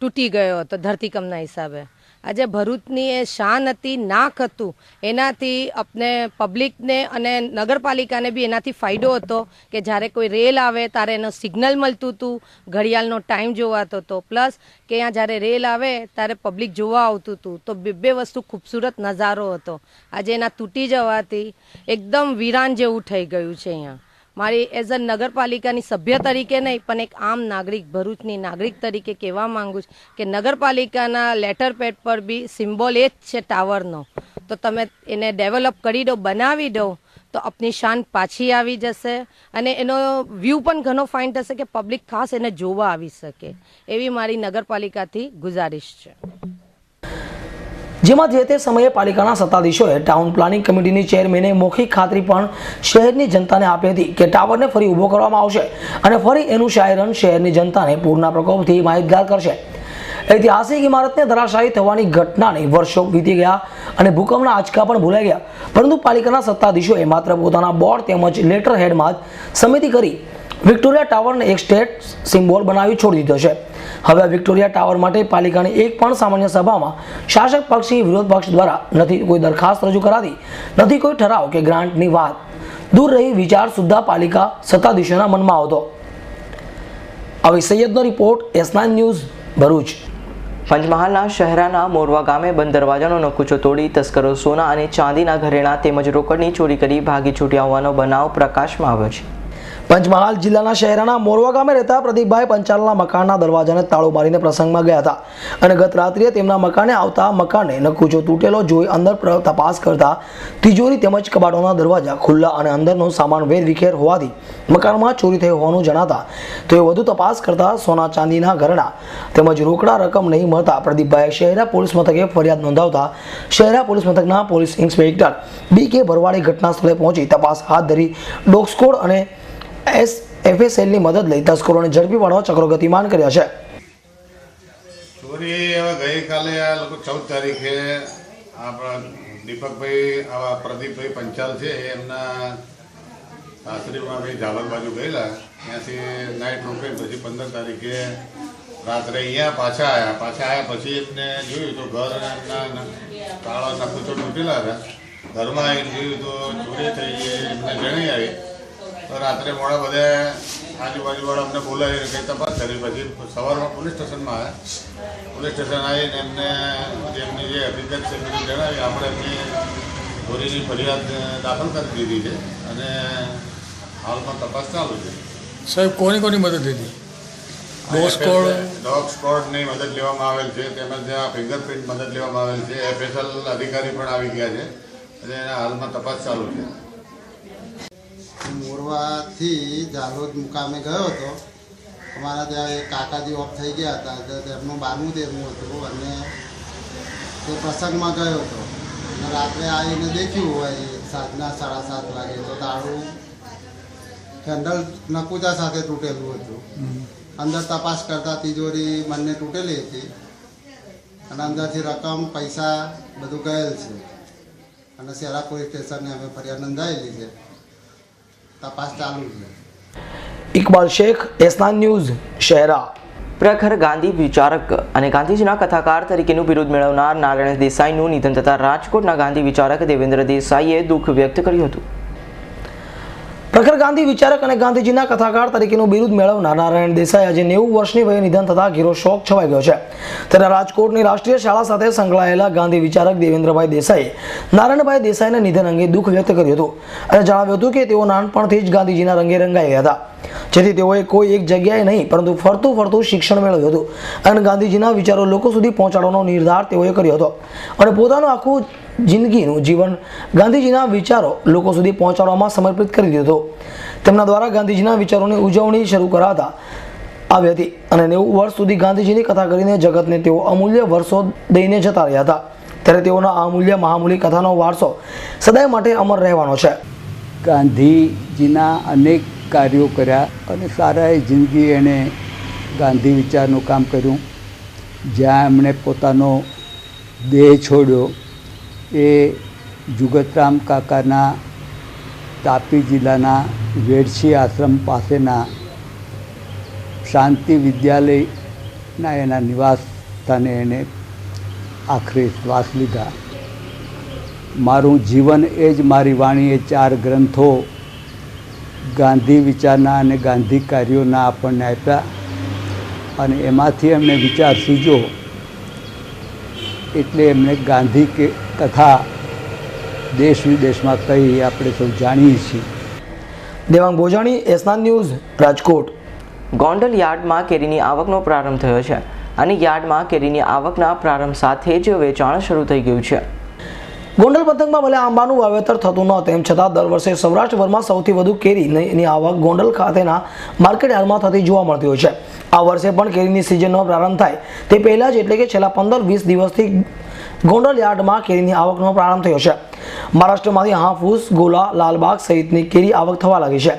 તૂટી ગયો હતો ધરતીકંપના હિસાબે. આજે ભરૂચની એ શાન હતી, નાક હતું, એનાથી આપણે પબ્લિકને અને નગરપાલિકાને બી એનાથી ફાયદો હતો કે જ્યારે કોઈ રેલ આવે ત્યારે એનો સિગ્નલ મળતું હતું, ઘડિયાળનો ટાઈમ જોવાતો હતો, પ્લસ કે અહીંયા જ્યારે રેલ આવે ત્યારે પબ્લિક જોવા આવતું હતું. તો બે વસ્તુ ખૂબસૂરત નજારો હતો. આજે એના તૂટી જવાથી એકદમ વીરાન જેવું થઈ ગયું છે. અહીંયા મારી એઝ અ નગરપાલિકાની સભ્ય તરીકે નહીં પણ એક આમ નાગરિક ભરૂચની નાગરિક તરીકે કહેવા માંગુ છું કે નગરપાલિકાના લેટર પેડ પર બી સિમ્બોલ એ જ છે ટાવરનો. તો તમે એને ડેવલપ કરી દો, બનાવી દો તો આપની શાન પાછી આવી જશે અને એનો વ્યૂ પણ ઘણો ફાઇન થશે કે પબ્લિક ખાસ એને જોવા આવી શકે. એવી મારી નગરપાલિકાથી ગુજારિશ છે. જેમાં જે તે સમયે પાલિકાના સત્તાધીશોએ ટાઉન પ્લાનિંગ કમિટીની ચેરમેને મૌખિક ખાતરી પણ શહેરની જનતાને આપી હતી કે ટાવરને ફરી ઊભો કરવામાં આવશે અને ફરી એનું સાયરન શહેરની જનતાને પૂરના પ્રકોપથી માહિતગાર કરશે. ઐતિહાસિક ઇમારતને ધરાશાયી થવાની ઘટનાને વર્ષો વીતી ગયા અને ભૂકંપના આંચકા પણ ભૂલાઈ ગયા, પરંતુ પાલિકાના સત્તાધીશોએ માત્ર પોતાના બોર્ડ તેમજ લેટર હેડમાં જ સમિતિ કરી વિક્ટોરિયા ટાવરને એક સ્ટેટ સિમ્બોલ બનાવી છોડી દીધો છે. હવે વિક્ટોરિયા ટાવર માટે પાલિકાની એક પણ સામાન્ય સભામાં શાસક પક્ષી વિરોધ પક્ષ દ્વારા નથી કોઈ દરખાસ્ત રજૂ કરાતી, નથી કોઈ ઠરાવ કે ગ્રાન્ટની વાત. દૂર રહી વિચાર સુદ્ધા પાલિકા સત્તાધીશોના મનમાં આવતો. આવી સૈયદનો રિપોર્ટ S9 ન્યૂઝ ભરૂચ. પંચમહાલના શહેરાના મોરવા ગામે બંધ દરવાજાનો નકુચો તોડી તસ્કરો સોના અને ચાંદીના ઘરેણાં તેમજ રોકડની ચોરી કરી ભાગી છૂટ્યા હોવાનો બનાવ પ્રકાશમાં આવ્યો છે. પંચમહાલ જિલ્લાના શહેરાના મોરવા ગામે રહેતા પ્રદીપભાઈ પંચાલના મકાનના દરવાજાને તાળું મારીને પ્રસંગમાં ગયા હતા અને ગત રાત્રિએ તેમના મકાને આવતા મકાને નકુચો તૂટેલો જોઈ અંદર તપાસ કરતા તિજોરી તેમજ કબાટોના દરવાજા ખુલ્લા અને અંદરનો સામાન વેરવિખેર હોવાથી મકાનમાં ચોરી થઈ હોવાનું જણાતા તેઓ વધુ તપાસ કરતા સોના ચાંદીના ઘરેણાં તેમજ રોકડા રકમ નહીં મળતા પ્રદીપભાઈએ શહેરા પોલીસ મથકે ફરિયાદ નોંધાવતા શહેરા પોલીસ મથકના પોલીસ ઇન્સ્પેક્ટર BK ભરવાડે ઘટના સ્થળે પહોંચી તપાસ હાથ ધરી ડોગ સ્કોડ અને FSLની મદદ લઈ તસ્કરોને ઝડપી પાડવા ચક્રો ગતિમાન કર્યા છે. ચોરી હવે ગઈકાલે આ લોકો 14 તારીખે આપણા દીપકભાઈ આવા પ્રદીપભાઈ પંચાલ છે એમના સાસરીમાં ભાઈ ઝાલર બાજુ ગયેલા, ત્યાંથી નાઇટ રોકાઈ પછી 15 તારીખે રાત્રે અહીંયા પાછા આવ્યા પછી એમને જોયું તો ઘરના તાળા નકુચો તૂટેલા હતા. ઘરમાં આવીને જોયું તો ચોરી થઈ ગઈ એમને જણાઈ આવી. તો રાત્રે મોડા બધા આજુબાજુવાળા અમને બોલાવીને કંઈ તપાસ કરી પછી સવારમાં પોલીસ સ્ટેશનમાં આવ્યા. પોલીસ સ્ટેશન આવીને એમને એમની જે હકીકત છે બધી જણાવી. આપણે એમની ચોરીની ફરિયાદ દાખલ કરી દીધી છે અને હાલમાં તપાસ ચાલુ છે. સાહેબ કોની મદદ લીધી? ડોગ સ્કોડની મદદ લેવામાં આવેલ છે, તેમજ ફિંગરપ્રિન્ટ મદદ લેવામાં આવેલ છે. FSL અધિકારી પણ આવી ગયા છે અને એના હાલમાં તપાસ ચાલુ છે. મોરવાથી ઝાલોદ મુકામે ગયો હતો. અમારા ત્યાં એક કાકાજી ઓફ થઈ ગયા હતા, તો તેમનું 12મું હતું અને તે પ્રસંગમાં ગયો હતો અને રાત્રે આવીને દેખ્યું હોય સાંજના 7:30 વાગે તો તાળું હેન્ડલ નકુચા સાથે તૂટેલું હતું. અંદર તપાસ કરતા તિજોરી બંને તૂટેલી હતી અને અંદરથી રકમ પૈસા બધું ગયેલ છે અને શેરા પોલીસ સ્ટેશનને અમે ફરિયાદ નોંધાયેલી છે. તપાસ ચાલુ છે. Iqbal Shaikh, S9 news, Shehera. પ્રખર ગાંધી વિચારક અને ગાંધીજીના કથાકાર તરીકેનું બિરુદ મેળવનાર નારાયણ દેસાઈનું નિધન થતાં રાજકોટના ગાંધી વિચારક દેવેન્દ્ર દેસાઈએ દુઃખ વ્યક્ત કર્યું હતું. પ્રખર ગાંધી વિચારક અને ગાંધીજીના કથાકાર તરીકેનું બિરુદ મેળવનાર નારાયણ દેસાઈ આજે 90 વર્ષની વયે નિધન થતાં ઘેરો શોક છવાઈ ગયો છે. ત્યારે રાજકોટની રાષ્ટ્રીય શાળા સાથે સંકળાયેલા ગાંધી વિચારક દેવેન્દ્રભાઈ દેસાઈએ નારાયણભાઈ દેસાઈના નિધન અંગે દુઃખ વ્યક્ત કર્યું હતું અને જણાવ્યું હતું કે તેઓ નાનપણથી જ ગાંધીજીના રંગે રંગાઈ હતા, જેથી તેઓએ કોઈ એક જગ્યાએ નહીં પરંતુ ફરતું શિક્ષણ મેળવ્યું હતું અને ગાંધીજીના વિચારો લોકો સુધી પહોંચાડવાનો નિર્ધાર તેઓએ કર્યો હતો અને પોતાનું આખું જિંદગીનું જીવન ગાંધીજીના વિચારો લોકો સુધી પહોંચાડવામાં સમર્પિત કરી દીધું હતું. તેમના દ્વારા ગાંધીજીના વિચારોની ઉજવણી શરૂ કરાતા આવી હતી અને 90 વર્ષ સુધી ગાંધીજીની કથા કરીને જગતને તેઓ અમૂલ્ય વર્ષો દઈને જતા રહ્યા હતા. ત્યારે તેઓના અમૂલ્ય મહામૂલી કથાનો વારસો સદાય માટે અમર રહેવાનો છે. ગાંધીજીના અનેક કાર્યો કર્યા અને સારા એ જિંદગી એણે ગાંધી વિચારનું કામ કર્યું. જ્યાં એમણે પોતાનો દેહ છોડ્યો એ જુગતરામ કાકાના તાપી જિલ્લાના વેડછી આશ્રમ પાસેના શાંતિ વિદ્યાલયના એના નિવાસ સ્થાને એને આખરી શ્વાસ લીધા. મારું જીવન એ જ મારી વાણી, એ 4 ગ્રંથો ગાંધી વિચારના અને ગાંધી કાર્યોના આપણને આપ્યા અને એમાંથી એમને વિચાર સૂજો એટલે એમને ગાંધી કથા દેશ વિદેશમાં કહી આપણે સૌ જાણીએ છીએ. Devang Bojani, S9 news, Rajkot. ગોંડલ યાર્ડમાં કેરીની આવકનો પ્રારંભ થયો છે અને યાર્ડમાં કેરીની આવકના પ્રારંભ સાથે જ વેચાણ શરૂ થઈ ગયું છે. ગોંડલ પંથકમાં ભલે આંબાનું વાવેતર થતું ન તેમ છતાં દર વર્ષે સૌરાષ્ટ્રભરમાં સૌથી વધુ કેરીની આવક ગોંડલ ખાતેના માર્કેટ યાર્ડમાં થતી જોવા મળતી હોય છે. આ વર્ષે પણ કેરીની સિઝનનો પ્રારંભ થાય તે પહેલાં જ એટલે કે છેલ્લા 15-20 દિવસથી ગોંડલ યાર્ડમાં કેરીની આવકનો પ્રારંભ થયો છે. મહારાષ્ટ્રમાંથી હાફૂસ, ગોલા, લાલબાગ સહિતની કેરી આવક થવા લાગી છે.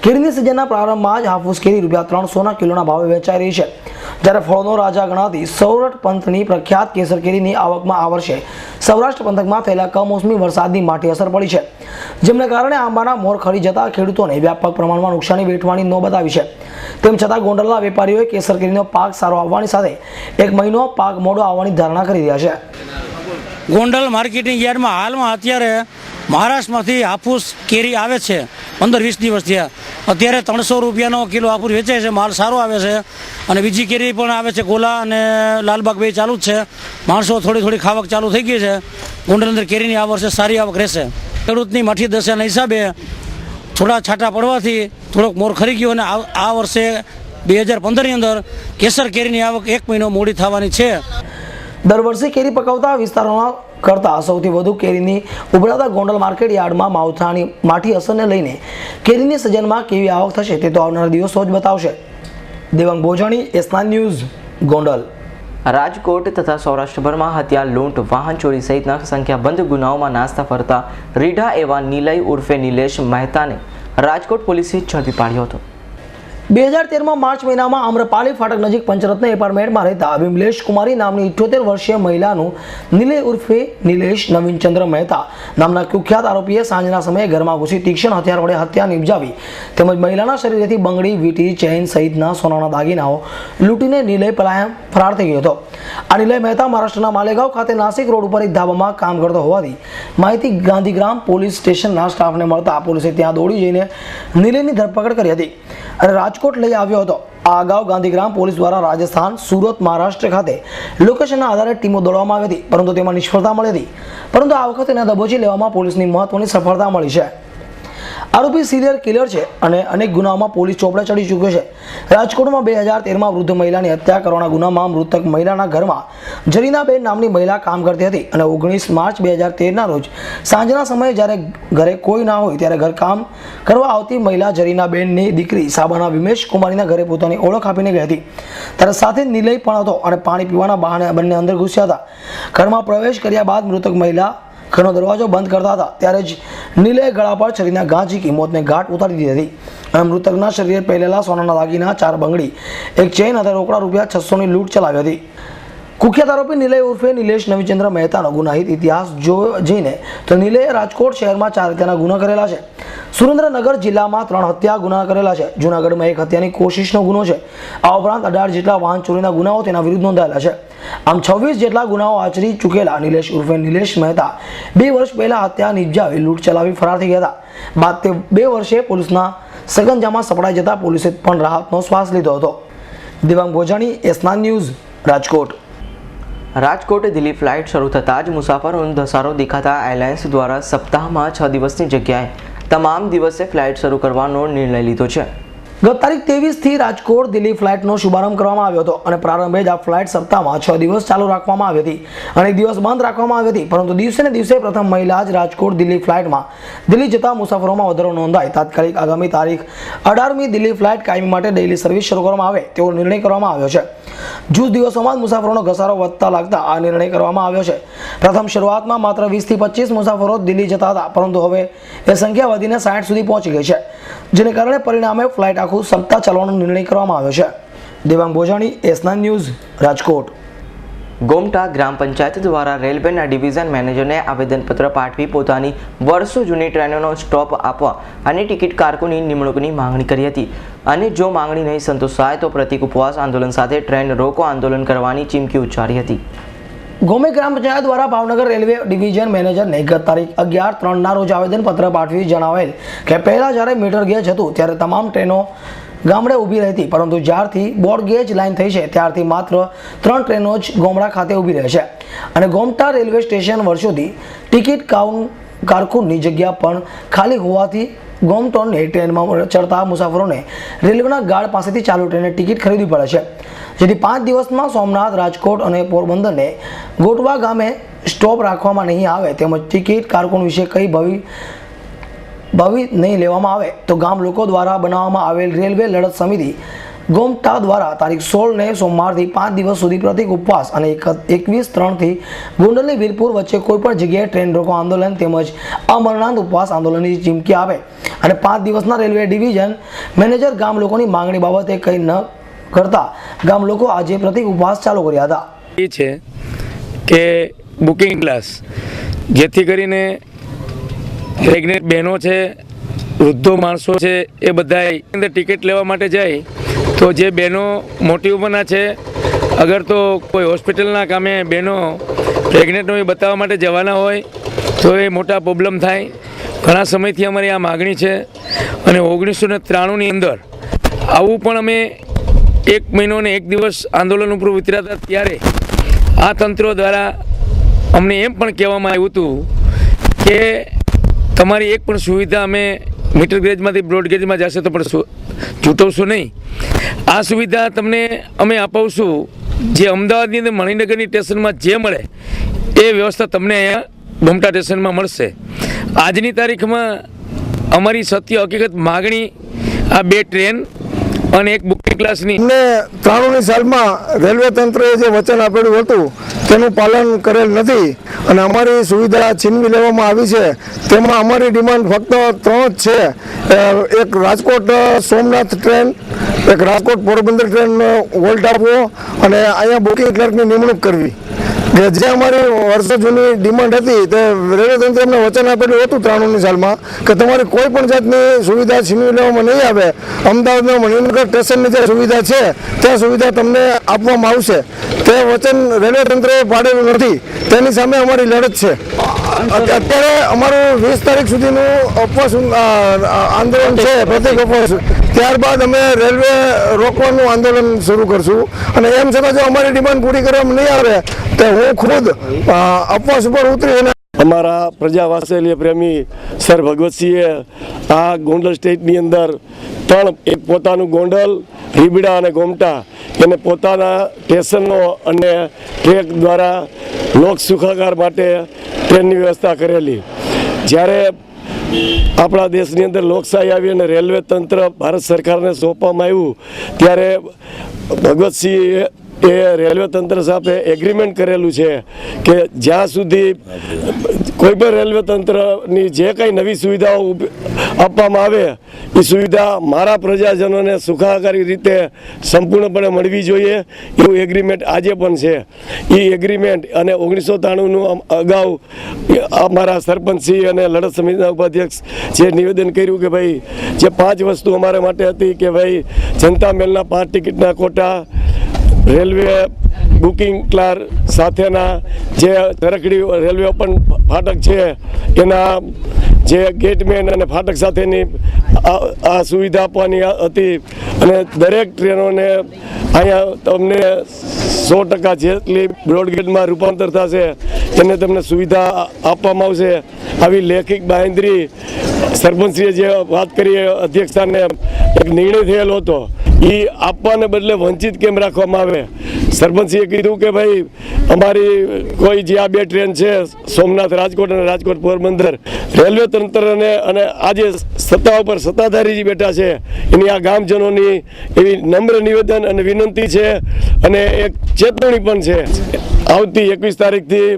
કેરીની સિઝનના પ્રારંભમાં જ હાફૂસ કેરી ₹300 કિલોના ભાવે વેચાઈ રહી છે. જ્યારે ફળોનો રાજા ગણાતી સૌરાષ્ટ્ર પંથની પ્રખ્યાત કેસર કેરીની આવકમાં આ વર્ષે સૌરાષ્ટ્ર પંથકમાં થયેલા કમોસમી વરસાદની માઠી અસર પડી છે, જેમને કારણે આંબાના મોર ખરી જતા ખેડૂતોને વ્યાપક પ્રમાણમાં નુકસાની વેઠવાની નોબત આવી છે. તેમ છતાં ગોંડલના વેપારીઓએ કેસર કેરીનો પાક સારો આવવાની સાથે 1 મહિનો પાક મોડો આવવાની ધારણા કરી રહ્યા છે. ગોંડલ માર્કેટિંગ યાર્ડમાં હાલમાં અત્યારે મહારાષ્ટ્રમાંથી હાફૂસ કેરી આવે છે. 15-20 દિવસ થયા. અત્યારે ₹300 કિલો હાફૂસ વેચાય છે. માલ સારો આવે છે અને બીજી કેરી પણ આવે છે. ગોલા અને લાલબાગ બે ચાલુ જ છે. માણસો થોડી ખાવક ચાલુ થઈ ગઈ છે. ગોંડલ અંદર કેરીની આ વર્ષે સારી આવક રહેશે. ખેડૂતની માઠી દશાના હિસાબે થોડા છાંટા પડવાથી થોડોક મોર ખરી ગયો અને આ વર્ષે 2015ની અંદર કેસર કેરીની આવક 1 મહિનો મોડી થવાની છે. દર વર્ષે કેરી પકવતા વિસ્તારોમાં કરતાં સૌથી વધુ કેરીની ઉભરાતા ગોંડલ માર્કેટ યાર્ડમાં માવઠાની માઠી અસરને લઈને કેરીની સિઝનમાં કેવી આવક થશે તે તો આવનારા દિવસો જ બતાવશે. Devang Bojani, S9 news, Gondal. રાજકોટ તથા સૌરાષ્ટ્રભરમાં હત્યા, લૂંટ, વાહન ચોરી સહિતના સંખ્યાબંધ ગુનાઓમાં નાસ્તા ફરતા રીઢા એવા નિલય ઉર્ફે નિલેશ મહેતાને રાજકોટ પોલીસે ઝડપી પાડ્યો હતો. 2013માં માર્ચ મહિનામાં આમ્રપાલી ફાટક નજીક પંચરત્ન એપાર્ટમેન્ટમાં રહેતા વિમલેશ કુમારી નામની 78 વર્ષીય મહિલાનું નિલય ઉર્ફે નિલેશ નવીનચંદ્ર મહેતા નામના કુખ્યાત આરોપીએ સાંજના સમયે ઘરમાં ઘૂસી તીક્ષ્ણ હથિયાર વડે હત્યા નિપજાવી તેમજ મહિલાના શરીરેથી બંગડી, વીંટી, ચેઇન સહિતના સોનાના દાગીનાઓ લૂંટીને નિલય ફરાર થઈ ગયો હતો. આ નિલય મહેતા મહારાષ્ટ્રના માલેગાંવ ખાતે નાસિક રોડ ઉપર એક ધાબામાં કામ કરતો હોવાથી માહિતી ગાંધીગ્રામ પોલીસ સ્ટેશનના સ્ટાફને મળતા પોલીસે ત્યાં દોડી જઈને નિલયની ધરપકડ કરી હતી અને રાજકોટ લઈ આવ્યો હતો. આ અગાઉ ગાંધીગ્રામ પોલીસ દ્વારા રાજસ્થાન, સુરત, મહારાષ્ટ્ર ખાતે લોકેશનના આધારે ટીમો દોડવામાં આવી હતી, પરંતુ તેમાં નિષ્ફળતા મળી હતી. પરંતુ આ વખતે તેને દબોચી લેવામાં પોલીસની મહત્વની સફળતા મળી છે. આરોપી સિરિયલ કિલર છે અને અનેક ગુનાઓમાં પોલીસ ચોપડે ચડી ચૂક્યો છે. રાજકોટમાં 2013માં વૃદ્ધ મહિલાની હત્યા કરવાના ગુનામાં મૃતક મહિલાના ઘરમાં જરીનાબેન નામની મહિલા કામ કરતી હતી અને 19 માર્ચ 2013ના રોજ સાંજના સમયે જ્યારે ઘરે કોઈ ના હોય ત્યારે ઘરકામ કરવા આવતી મહિલા જરીનાબેનની દીકરી સાબાના વિમેશ કુમારીના ઘરે પોતાની ઓળખ આપીને ગઈ હતી. ત્યારે સાથે નિલય પણ હતો અને પાણી પીવાના બહાને બંને અંદર ઘૂસ્યા હતા. ઘરમાં પ્રવેશ કર્યા બાદ મૃતક મહિલા ઘરનો દરવાજો બંધ કરતા હતા ત્યારે જ નિલયે ગળા પર છરીના ઘા ઝીકી મોતને ઘાટ ઉતારી દીધી હતી. મૃતકના શરીરે પહેરેલા સોનાના દાગીના, 4 બંગડી, એક ચેઇન અને રોકડા રૂપિયા 600ની લૂંટ ચલાવી હતી. કુખ્યાત આરોપી નિલય ઉર્ફે નિલેશ નવીચંદ્ર મહેતાનો ગુનાહિત ઇતિહાસ જોઈને તો નિલયે રાજકોટ શહેરમાં 4 હત્યાના ગુના કરેલા છે. સુરેન્દ્રનગર જિલ્લામાં 3 હત્યા ગુના કરેલા છે. જૂનાગઢમાં 1 હત્યાની કોશિશનો ગુનો છે. આ ઉપરાંત 18 જેટલા વાહન ચોરીના ગુનાઓ તેના વિરુદ્ધ નોંધાયેલા છે. આમ 26 જેટલા ગુનાઓ આચરી ચૂકેલા નિલેશ ઉર્ફે નિલેશ મહેતા 2 વર્ષ પહેલા હત્યા નિપજાવી લૂંટ ચલાવી ફરાર થઈ ગયા હતા. બાદ તે 2 વર્ષે પોલીસના સગંજામાં સપડાઈ જતા પોલીસે પણ રાહતનો શ્વાસ લીધો હતો. દિવ્યાંગ Bhojani, S9 news, Rajkot. Rajkot Delhi flight શરૂ થતાં જ મુસાફરોનો ધસારો દેખાતા એરલાઇન્સ દ્વારા સપ્તાહમાં 6 દિવસની જગ્યાએ તમામ દિવસે ફ્લાઇટ શરૂ કરવાનો નિર્ણય લીધો છે. ગત તારીખ 23થી રાજકોટ દિલ્હી ફ્લાઇટનો શુભારંભ કરવામાં આવ્યો હતો અને પ્રારંભે જ આ ફ્લાઇટ સપ્તાહમાં 6 દિવસ ચાલુ રાખવામાં આવી હતી અને 1 દિવસ બંધ રાખવામાં આવી હતી. પરંતુ દિવસે ને દિવસે પ્રથમ મહિલા જ રાજકોટ દિલ્હી ફ્લાઇટમાં દિલ્હી જતા મુસાફરોમાં વધારો નોંધાય. તાત્કાલિક આગામી તારીખ 18મી દિલ્હી ફ્લાઇટ કાયમી માટે ડેઇલી સર્વિસ શરૂ કરવામાં આવે તેવો નિર્ણય કરવામાં આવ્યો છે. જૂજ દિવસોમાં જ મુસાફરોનો ઘસારો વધતા લાગતા આ નિર્ણય કરવામાં આવ્યો છે. પ્રથમ શરૂઆતમાં માત્ર 20થી 25 મુસાફરો દિલ્હી જતા હતા, પરંતુ હવે એ સંખ્યા વધીને 60 સુધી પહોંચી ગઈ છે, જેને કારણે પરિણામે ફ્લાઇટ આખું સપ્તાહ ચાલવાનો નિર્ણય કરવામાં આવ્યો છે. દિવ્યાંગ ભોજાણી, S9 ન્યૂઝ, રાજકોટ. ગોમટા ગ્રામ પંચાયત દ્વારા રેલવેના ડિવિઝન મેનેજરને આવેદનપત્ર પાઠવી પોતાની વર્ષો જૂની ટ્રેનોનો સ્ટોપ આપવા અને ટિકિટ કારકુની નિમણૂકની માંગણી કરી હતી અને જો માંગણી નહીં સંતોષાય તો પ્રતિક ઉપવાસ આંદોલન સાથે ટ્રેન રોકો આંદોલન કરવાની ચીમકી ઉચ્ચારી હતી. ગોમે ગ્રામ પંચાયત દ્વારા ભાવનગર રેલવે ડિવિઝન મેનેજરને ગત તારીખ 11/3ના રોજ આવેદનપત્ર પાઠવી જણાવેલ કે પહેલા જ્યારે મીટર ગેજ હતું ત્યારે તમામ ટ્રેનો ગામડે ઊભી રહી, પરંતુ જ્યારથી બોર્ડ ગેજ લાઇન થઈ છે ત્યારથી માત્ર 3 ટ્રેનો જ ગોમડા ખાતે ઊભી રહે છે અને ગોમટા રેલવે સ્ટેશન વર્ષોથી ટિકિટ કારકુનની જગ્યા પણ ખાલી હોવાથી ગોમટોનની ટ્રેનમાં ચડતા મુસાફરોને રેલવેના ગાર્ડ પાસેથી ચાલુ ટ્રેને ટિકિટ ખરીદવી પડે છે, જેથી 5 દિવસમાં સોમનાથ, રાજકોટ અને પોરબંદરને ગોટવા ગામે સ્ટોપ રાખવામાં નહીં આવે તેમજ ટિકિટ કારકુન વિશે કંઈ ભવી નહીં લેવામાં આવે તો ગામ લોકો દ્વારા બનાવવામાં આવેલ રેલવે લડત સમિતિ ગોમટા દ્વારા તારીખ 16ને સોમવારથી 5 દિવસ સુધી પ્રતિક ઉપવાસ અને 21/3થી ગોંડલની વીરપુર વચ્ચે કોઈપણ જગ્યાએ ટ્રેન રોકો આંદોલન તેમજ અમરનાથ ઉપવાસ આંદોલનની ચીમકી આપે અને 5 દિવસના રેલવે ડિવિઝન મેનેજર ગામ લોકોની માંગણી બાબતે કંઈ ન કરતા ગામ લોકો આજે પ્રતિક ઉપવાસ ચાલુ કર્યા હતા. એ છે કે બુકિંગ ક્લાસ જેથી કરીને પ્રેગ્નેન્ટ બહેનો છે, વૃદ્ધો માણસો છે, એ બધા અંદર ટિકિટ લેવા માટે જાય તો જે બહેનો મોટી ઉંમરના છે, અગર તો કોઈ હોસ્પિટલના કામે બહેનો પ્રેગ્નેન્ટ હોય બતાવવા માટે જવાના હોય તો એ મોટા પ્રોબ્લેમ થાય. ઘણા સમયથી અમારી આ માગણી છે અને 1993ની અંદર આવું પણ અમે 1 મહિનો ને 1 દિવસ આંદોલન ઉપર ઉતર્યા હતા ત્યારે આ તંત્રો દ્વારા અમને એમ પણ કહેવામાં આવ્યું હતું કે તમારી એક પણ સુવિધા અમે મીટર ગેજમાંથી બ્રોડ ગેજમાં જશે તો પણ ચૂંટવશું નહીં. આ સુવિધા તમને અમે અપાવશું જે અમદાવાદની અંદર મણિનગરની સ્ટેશનમાં જે મળે એ વ્યવસ્થા તમને અહીંયા ગોમટા સ્ટેશનમાં મળશે. આજની તારીખમાં અમારી સત્ય હકીકત માગણી આ 2 ટ્રેન અને 1 બુકિંગ ક્લાસની. અમને 93ની સાલમાં રેલવે તંત્રએ જે વચન આપેલું હતું તેનું પાલન કરેલ નથી અને અમારી સુવિધા છીનવી લેવામાં આવી છે. તેમાં અમારી ડિમાન્ડ ફક્ત 3 જ છે. એક રાજકોટ સોમનાથ ટ્રેન, એક રાજકોટ પોરબંદર ટ્રેન હોલ્ટ આપવો અને અહીંયા બુકિંગ ક્લર્કની નિમણૂક કરવી. કે જે અમારી વર્ષો જૂની ડિમાન્ડ હતી તે રેલવે તંત્ર અમને વચન આપેલું હતું 93ની સાલમાં કે તમારી કોઈ પણ જાતની સુવિધા છીનવી લેવામાં નહીં આવે. અમદાવાદના મણિનગર સ્ટેશનની જે સુવિધા છે તે સુવિધા તમને આપવામાં આવશે. તે વચન રેલવે તંત્રએ પાડેલું નથી. તેની સામે અમારી લડત છે. અત્યારે અમારું 20 તારીખ સુધીનું ઉપવાસ આંદોલન છે, પ્રતિક ઉપવાસ. ત્યારબાદ અમે રેલવે રોકવાનું આંદોલન શરૂ કરશું અને એમ છતાં જો અમારી ડિમાન્ડ પૂરી કરવામાં નહીં આવે તો હું ખુદ ઉપવાસ ઉપર ઉતરી અમારા પ્રજા વાત્સલ્ય પ્રેમી સર ભગવતસિંહે આ ગોંડલ સ્ટેટની અંદર 3 એક પોતાનું ગોંડલ, રીબડા અને ગોમટા એને પોતાના સ્ટેશનો અને ટ્રેક દ્વારા લોક સુખાકાર માટે ટ્રેનની વ્યવસ્થા કરેલી. જ્યારે આપણા દેશની અંદર લોકશાહી આવી અને રેલવે તંત્ર ભારત સરકારને સોંપવામાં આવ્યું ત્યારે ભગવતસિંહ એ રેલવે તંત્ર સાથે એગ્રીમેન્ટ કરેલું છે કે જ્યાં સુધી કોઈ પણ રેલવે તંત્રની જે કંઈ નવી સુવિધાઓ આપવામાં આવે એ સુવિધા મારા પ્રજાજનોને સુખાકારી રીતે સંપૂર્ણપણે મળવી જોઈએ એવું એગ્રીમેન્ટ આજે પણ છે. એ એગ્રીમેન્ટ અને 1993નું અગાઉ અમારા સરપંચશ્રી અને લડત સમિતિના ઉપાધ્યક્ષ જે નિવેદન કર્યું કે ભાઈ જે 5 વસ્તુ અમારા માટે હતી કે ભાઈ જનતા મેલના 5 ટિકિટના કોટા, રેલવે બુકિંગ ક્લાર્ક સાથેના જે તરકડી રેલવે ઓપન ફાટક છે એના જે ગેટમેન અને ફાટક સાથેની આ સુવિધા આપવાની હતી અને દરેક ટ્રેનોને અહીંયા તમને 100% જેટલી બ્રોડગેજમાં રૂપાંતર થશે એને તમને સુવિધા આપવામાં આવશે. આવી લેખિત બાંહેધરી સરપંચશ્રીએ જે વાત કરી અધ્યક્ષતાને એક નિર્ણય થયેલો હતો એ આપવાને બદલે વંચિત કેમ રાખવામાં આવે. સરપંચશ્રીએ કીધું કે ભાઈ અમારી કોઈ જે આ 2 ટ્રેન છે સોમનાથ રાજકોટ અને રાજકોટ પોરબંદર, રેલવે તંત્રને અને આજે સત્તા ઉપર સત્તાધારી જે બેઠા છે એની આ ગામજનોની એવી નમ્ર નિવેદન અને વિનંતી છે અને એક ચેતવણી પણ છે. આવતી 21 તારીખથી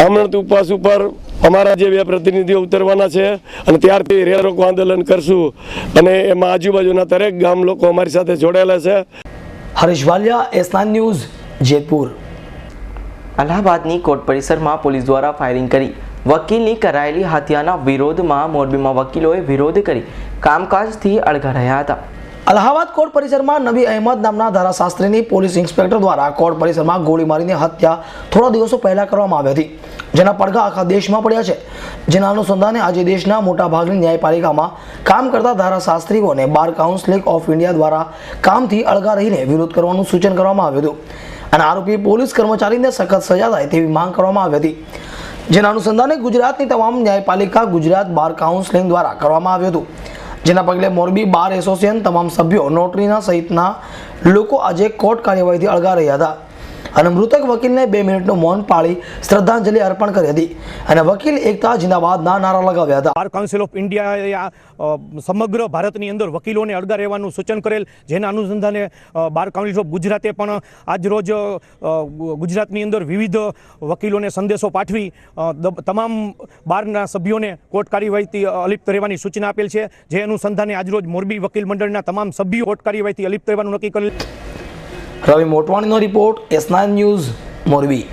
આમરણ ઉપવાસ ઉપર અમારા જે 2 પ્રતિનિધિઓ ઉતરવાના છે અને ત્યારથી રેલ રોકો આંદોલન કરશું અને એમાં આજુબાજુના દરેક ગામ લોકો અમારી સાથે જોડાયેલા છે. Harish Valiya, S9 news, Jetpur. અલ્હાબાદની કોર્ટ પરિસરમાં પોલીસ દ્વારા ફાયરિંગ કરી વકીલની કરાયેલી હત્યાના વિરોધમાં મોરબીમાં વકીલોએ વિરોધ કરી કામકાજથી અળગા રહ્યા હતા. અલ્હાબાદ કોર્ટ પરિસરમાં નબી અહેમદ નામના ધારાશાસ્ત્રીની પોલીસ ઇન્સ્પેક્ટર દ્વારા કોર્ટ પરિસરમાં ગોળી મારીને હત્યા થોડા દિવસો પહેલા કરવામાં આવી હતી, જેના પડઘા આખા દેશમાં પડ્યા છે. જેના અનુસંધાને આજે દેશના મોટાભાગની ન્યાયપાલિકામાં કામ કરતા ધારાશાસ્ત્રીઓને બાર કાઉન્સિલ ઓફ ઇન્ડિયા દ્વારા કામથી અળગા રહીને વિરોધ કરવાનું સૂચન કરવામાં આવ્યું હતું અને આરોપી પોલીસ કર્મચારીને સખત સજા થાય તેવી માંગ કરવામાં આવી હતી. જેના અનુસંધાને ગુજરાતની તમામ ન્યાયપાલિકા ગુજરાત બાર કાઉન્સિલ દ્વારા કરવામાં આવ્યું હતું. જેના પગલે મોરબી બાર એસોસિએશન તમામ સભ્યો, નોટરીના સહિતના લોકો આજે કોર્ટ કાર્યવાહીથી અળગા રહ્યા હતા અને મૃતક વકીલને 2 મિનિટનું મૌન પાળી શ્રદ્ધાંજલિ અર્પણ કરી હતી અને વકીલ એકતા જિંદાબાદના નારા લગાવ્યા હતા. બાર કાઉન્સિલ ઓફ ઇન્ડિયાએ સમગ્ર ભારતની અંદર વકીલોને અળગા રહેવાનું સૂચન કરેલ, જેના અનુસંધાને બાર કાઉન્સિલ ઓફ ગુજરાતે પણ આજરોજ ગુજરાતની અંદર વિવિધ વકીલોને સંદેશો પાઠવી તમામ બારના સભ્યોને કોર્ટ કાર્યવાહીથી અલિપ્ત રહેવાની સૂચના આપેલ છે. જે અનુસંધાને આજરોજ મોરબી વકીલ મંડળના તમામ સભ્યો કોર્ટ કાર્યવાહીથી અલિપ્ત રહેવાનું નક્કી કરેલ. રવિ મોટવાણીનો રિપોર્ટ, S9 ન્યૂઝ, મોરબી.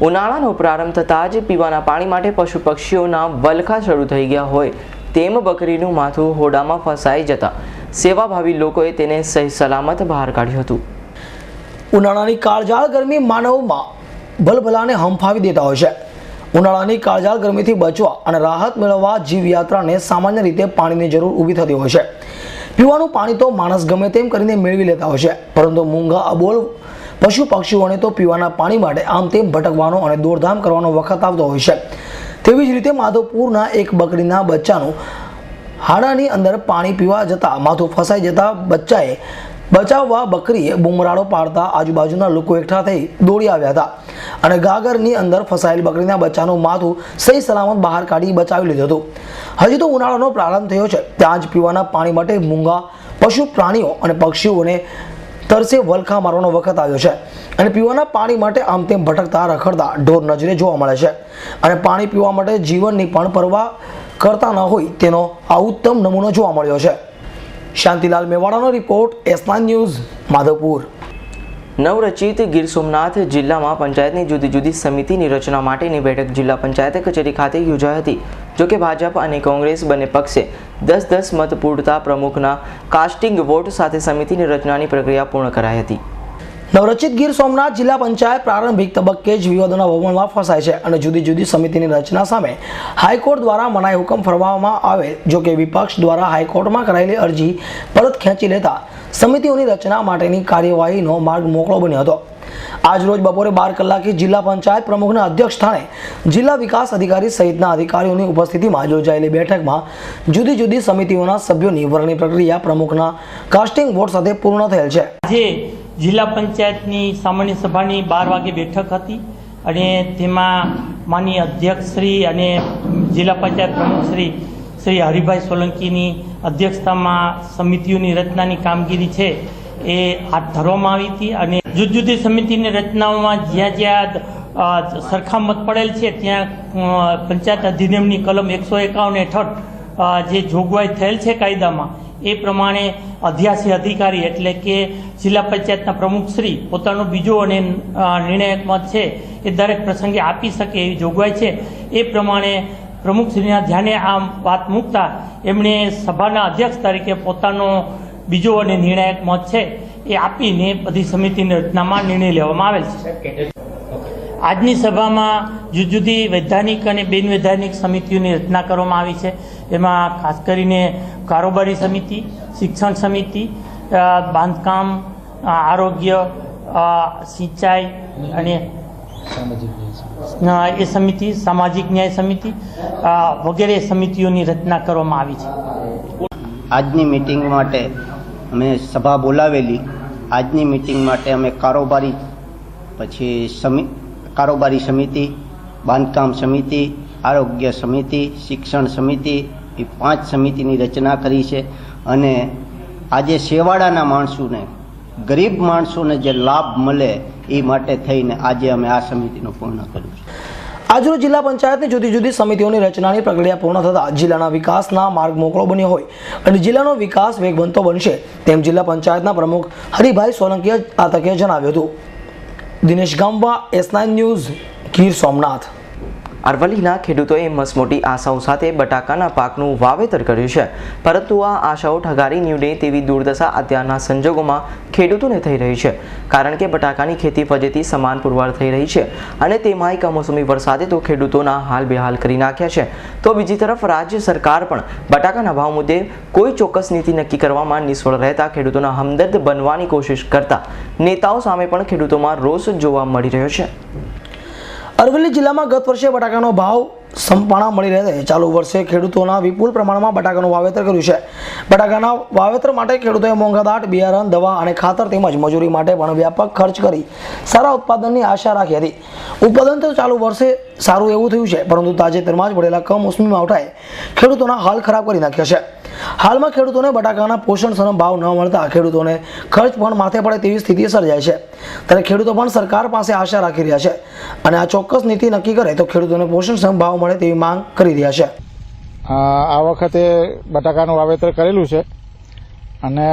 ઉનાળાનો પ્રારંભ થતાં જ પીવાના પાણી માટે પશુ પક્ષીઓના વલખા શરૂ થઈ ગયા હોય તેમ બકરીનું માથું હોડામાં ફસાઈ જતા સેવાભાવી લોકોએ તેને સહી સલામત બહાર કાઢ્યું હતું. ઉનાળાની કાળઝાળ ગરમી માનવમાં ભલભલાને હંફાવી દેતા હોય છે. ઉનાળાની કાળઝાળ ગરમીથી બચવા અને રાહત મેળવવા જીવયાત્રાને સામાન્ય રીતે પાણીની જરૂર ઊભી થતી હોય છે. પીવાનું પાણી તો માણસ ગમે તેમ કરીને મેળવી લેતા હોય છે, પરંતુ મૂંગા અબોલ પશુ પક્ષીઓને તો પીવાના પાણી માટે આમ તેમ ભટકવાનો અને દોડધામ કરવાનો વખત આવતો હોય છે. તેવી જ રીતે માધવપુરના એક બકરીના બચ્ચાનું હાડાની અંદર પાણી પીવા જતાં માથું ફસાઈ જતા બચ્ચાએ બચાવવા બકરીએ બૂમરાળો પાડતા આજુબાજુના લોકો એકઠા થઈ દોડી આવ્યા હતા અને ગાગરની અંદર ફસાયેલ બકરીના બચ્ચાનું માથું સહી સલામત બહાર કાઢી બચાવી લીધું હતું. હજી તો ઉનાળાનો પ્રારંભ થયો છે, ત્યાં જ પીવાના પાણી માટે મૂંગા પશુ પ્રાણીઓ અને પક્ષીઓને તરસે વલખા મારવાનો વખત આવ્યો છે અને પીવાના પાણી માટે આમ તેમ ભટકતા રખડતા ઢોર નજરે જોવા મળે છે અને પાણી પીવા માટે જીવનની પણ પરવા કરતા ન હોય તેનો આ ઉત્તમ નમૂનો જોવા મળ્યો છે. શાંતિલાલ મેવાડાનો રિપોર્ટ, S9 ન્યૂઝ, માધવપુર. નવરચિત ગીર સોમનાથ જિલ્લામાં પંચાયતની જુદી જુદી સમિતિની રચના માટેની બેઠક જિલ્લા પંચાયત કચેરી ખાતે યોજાઈ હતી. જોકે ભાજપ અને કોંગ્રેસ બંને પક્ષે 10-10 મત પૂરતા પ્રમુખના કાસ્ટિંગ વોટ સાથે સમિતિની રચનાની પ્રક્રિયા પૂર્ણ કરાઈ હતી. નવરચિત ગીર સોમનાથ જિલ્લા પંચાયત પ્રારંભિક તબક્કે જ વિવાદોના ભવનમાં ફસાય છે અને જુદી જુદી સમિતિની રચના સામે હાઈકોર્ટ દ્વારા મનાઈ હુકમ ફરવામાં આવે. જો કે વિપક્ષ દ્વારા હાઈકોર્ટમાં કરાયેલી અરજી પરત ખેંચી લેતા સમિતિઓની રચના માટેની કાર્યવાહીનો માર્ગ મોકળો બન્યો હતો. આજ રોજ બપોરે 12 કલાકે જિલ્લા પંચાયત પ્રમુખના અધ્યક્ષ સ્થાને જિલ્લા વિકાસ અધિકારી સહિતના અધિકારીઓની ઉપસ્થિતિમાં યોજાયેલી બેઠકમાં જુદી જુદી સમિતિઓના સભ્યોની વરણી પ્રક્રિયા પ્રમુખના કાસ્ટિંગ વોટ સાથે પૂર્ણ થયેલ છે. આજે જિલ્લા પંચાયતની સામાન્ય સભાની 12 વાગે બેઠક હતી અને તેમાં માનનીય અધ્યક્ષ શ્રી અને જિલ્લા પંચાયત પ્રમુખ શ્રી હરિભાઈ સોલંકીની અધ્યક્ષતામાં સમિતિઓની રચનાની કામગીરી છે એ હાથ ધરવામાં આવી હતી અને જુદી જુદી સમિતિની રચનાઓમાં જ્યાં જ્યાં સરખામત પડેલ છે ત્યાં પંચાયત અધિનિયમની કલમ 151 હેઠળ જે જોગવાઈ થયેલ છે કાયદામાં એ પ્રમાણે અધ્યાસી અધિકારી એટલે કે જિલ્લા પંચાયતના પ્રમુખશ્રી પોતાનો બીજો અને નિર્ણાયક મત છે એ દરેક પ્રસંગે આપી શકે એવી જોગવાઈ છે. એ પ્રમાણે પ્રમુખશ્રીના ધ્યાને આ વાત મૂકતા એમણે સભાના અધ્યક્ષ તરીકે પોતાનો બીજો અને નિર્ણાયક મત છે એ આપીને બધી સમિતિની રચનામાં નિર્ણય લેવામાં આવેલ છે. આજની સભામાં જુદી જુદી વૈધાનિક અને બિનવૈધાનિક સમિતિઓની રચના કરવામાં આવી છે. એમાં ખાસ કરીને કારોબારી સમિતિ, શિક્ષણ સમિતિ, બાંધકામ, આરોગ્ય, સિંચાઈ અને એ સમિતિ, સામાજિક ન્યાય સમિતિ વગેરે સમિતિઓની રચના કરવામાં આવી છે. આજની મિટિંગ માટે અમે સભા બોલાવેલી. આજની મિટિંગ માટે અમે કારોબારી સમિતિ, બાંધકામ સમિતિ, આરોગ્ય સમિતિ, શિક્ષણ સમિતિ એ 5 સમિતિની રચના કરી છે. અને આજે છેવાડાના માણસોને, ગરીબ માણસોને જે લાભ મળે એ માટે થઈને આજે અમે આ સમિતિનું પૂર્ણ કર્યું છે. આજરોજ જિલ્લા પંચાયતની જુદી જુદી સમિતિઓની રચનાની પ્રક્રિયા પૂર્ણ થતાં જિલ્લાના વિકાસના માર્ગ મોકળો બન્યો હોય અને જિલ્લાનો વિકાસ વેગવંતો બનશે તેમ જિલ્લા પંચાયતના પ્રમુખ હરિભાઈ સોલંકીએ આ તકે જણાવ્યું હતું. Dinesh ગામવા, S9 news, Gir Somnath. અરવલ્લીના ખેડૂતોએ મસમોટી આશાઓ સાથે બટાકાના પાકનું વાવેતર કર્યું છે, પરંતુ આ આશાઓ ઠગારી નીવડે તેવી દુર્દશા અત્યારના સંજોગોમાં ખેડૂતોને થઈ રહી છે. કારણ કે બટાકાની ખેતી ફજેથી સમાન પુરવાર થઈ રહી છે અને તેમાંય કમોસમી વરસાદે તો ખેડૂતોના હાલ બેહાલ કરી નાખ્યા છે. તો બીજી તરફ રાજ્ય સરકાર પણ બટાકાના ભાવ મુદ્દે કોઈ ચોક્કસ નીતિ નક્કી કરવામાં નિષ્ફળ રહેતા ખેડૂતોના હમદર્દ બનવાની કોશિશ કરતા નેતાઓ સામે પણ ખેડૂતોમાં રોષ જોવા મળી રહ્યો છે. અરવલ્લી જિલ્લામાં ગત વર્ષે બટાકાનો ભાવ સંપાણા મળી રહે ચાલુ વર્ષે ખેડૂતોના વિપુલ પ્રમાણમાં બટાકાનું વાવેતર કર્યું છે. બટાકાના વાવેતર માટે ખેડૂતોએ મોંઘાદાટ બિયારણ, દવા અને ખાતર તેમજ મજૂરી માટે પણ વ્યાપક ખર્ચ કરી સારા ઉત્પાદનની આશા રાખી હતી. ઉત્પાદન તો ચાલુ વર્ષે સારું એવું થયું છે, પરંતુ તાજેતરમાં જ પડેલા કમોસમી માવઠાએ ખેડૂતોના હાલ ખરાબ કરી નાખ્યા છે. હાલમાં ખેડૂતોને બટાકાના પોષણક્ષમ ભાવ ન મળતા ખેડૂતોને ખર્ચ પણ માથે પડે તેવી સ્થિતિ સર્જાય છે. ત્યારે ખેડૂતો પણ સરકાર પાસે આશા રાખી રહ્યા છે અને આ ચોક્કસ નીતિ નક્કી કરે તો ખેડૂતોને પોષણક્ષમ ભાવ મળે તેવી માંગ કરી રહ્યા છે. આ વખતે બટાકાનું વાવેતર કરેલું છે અને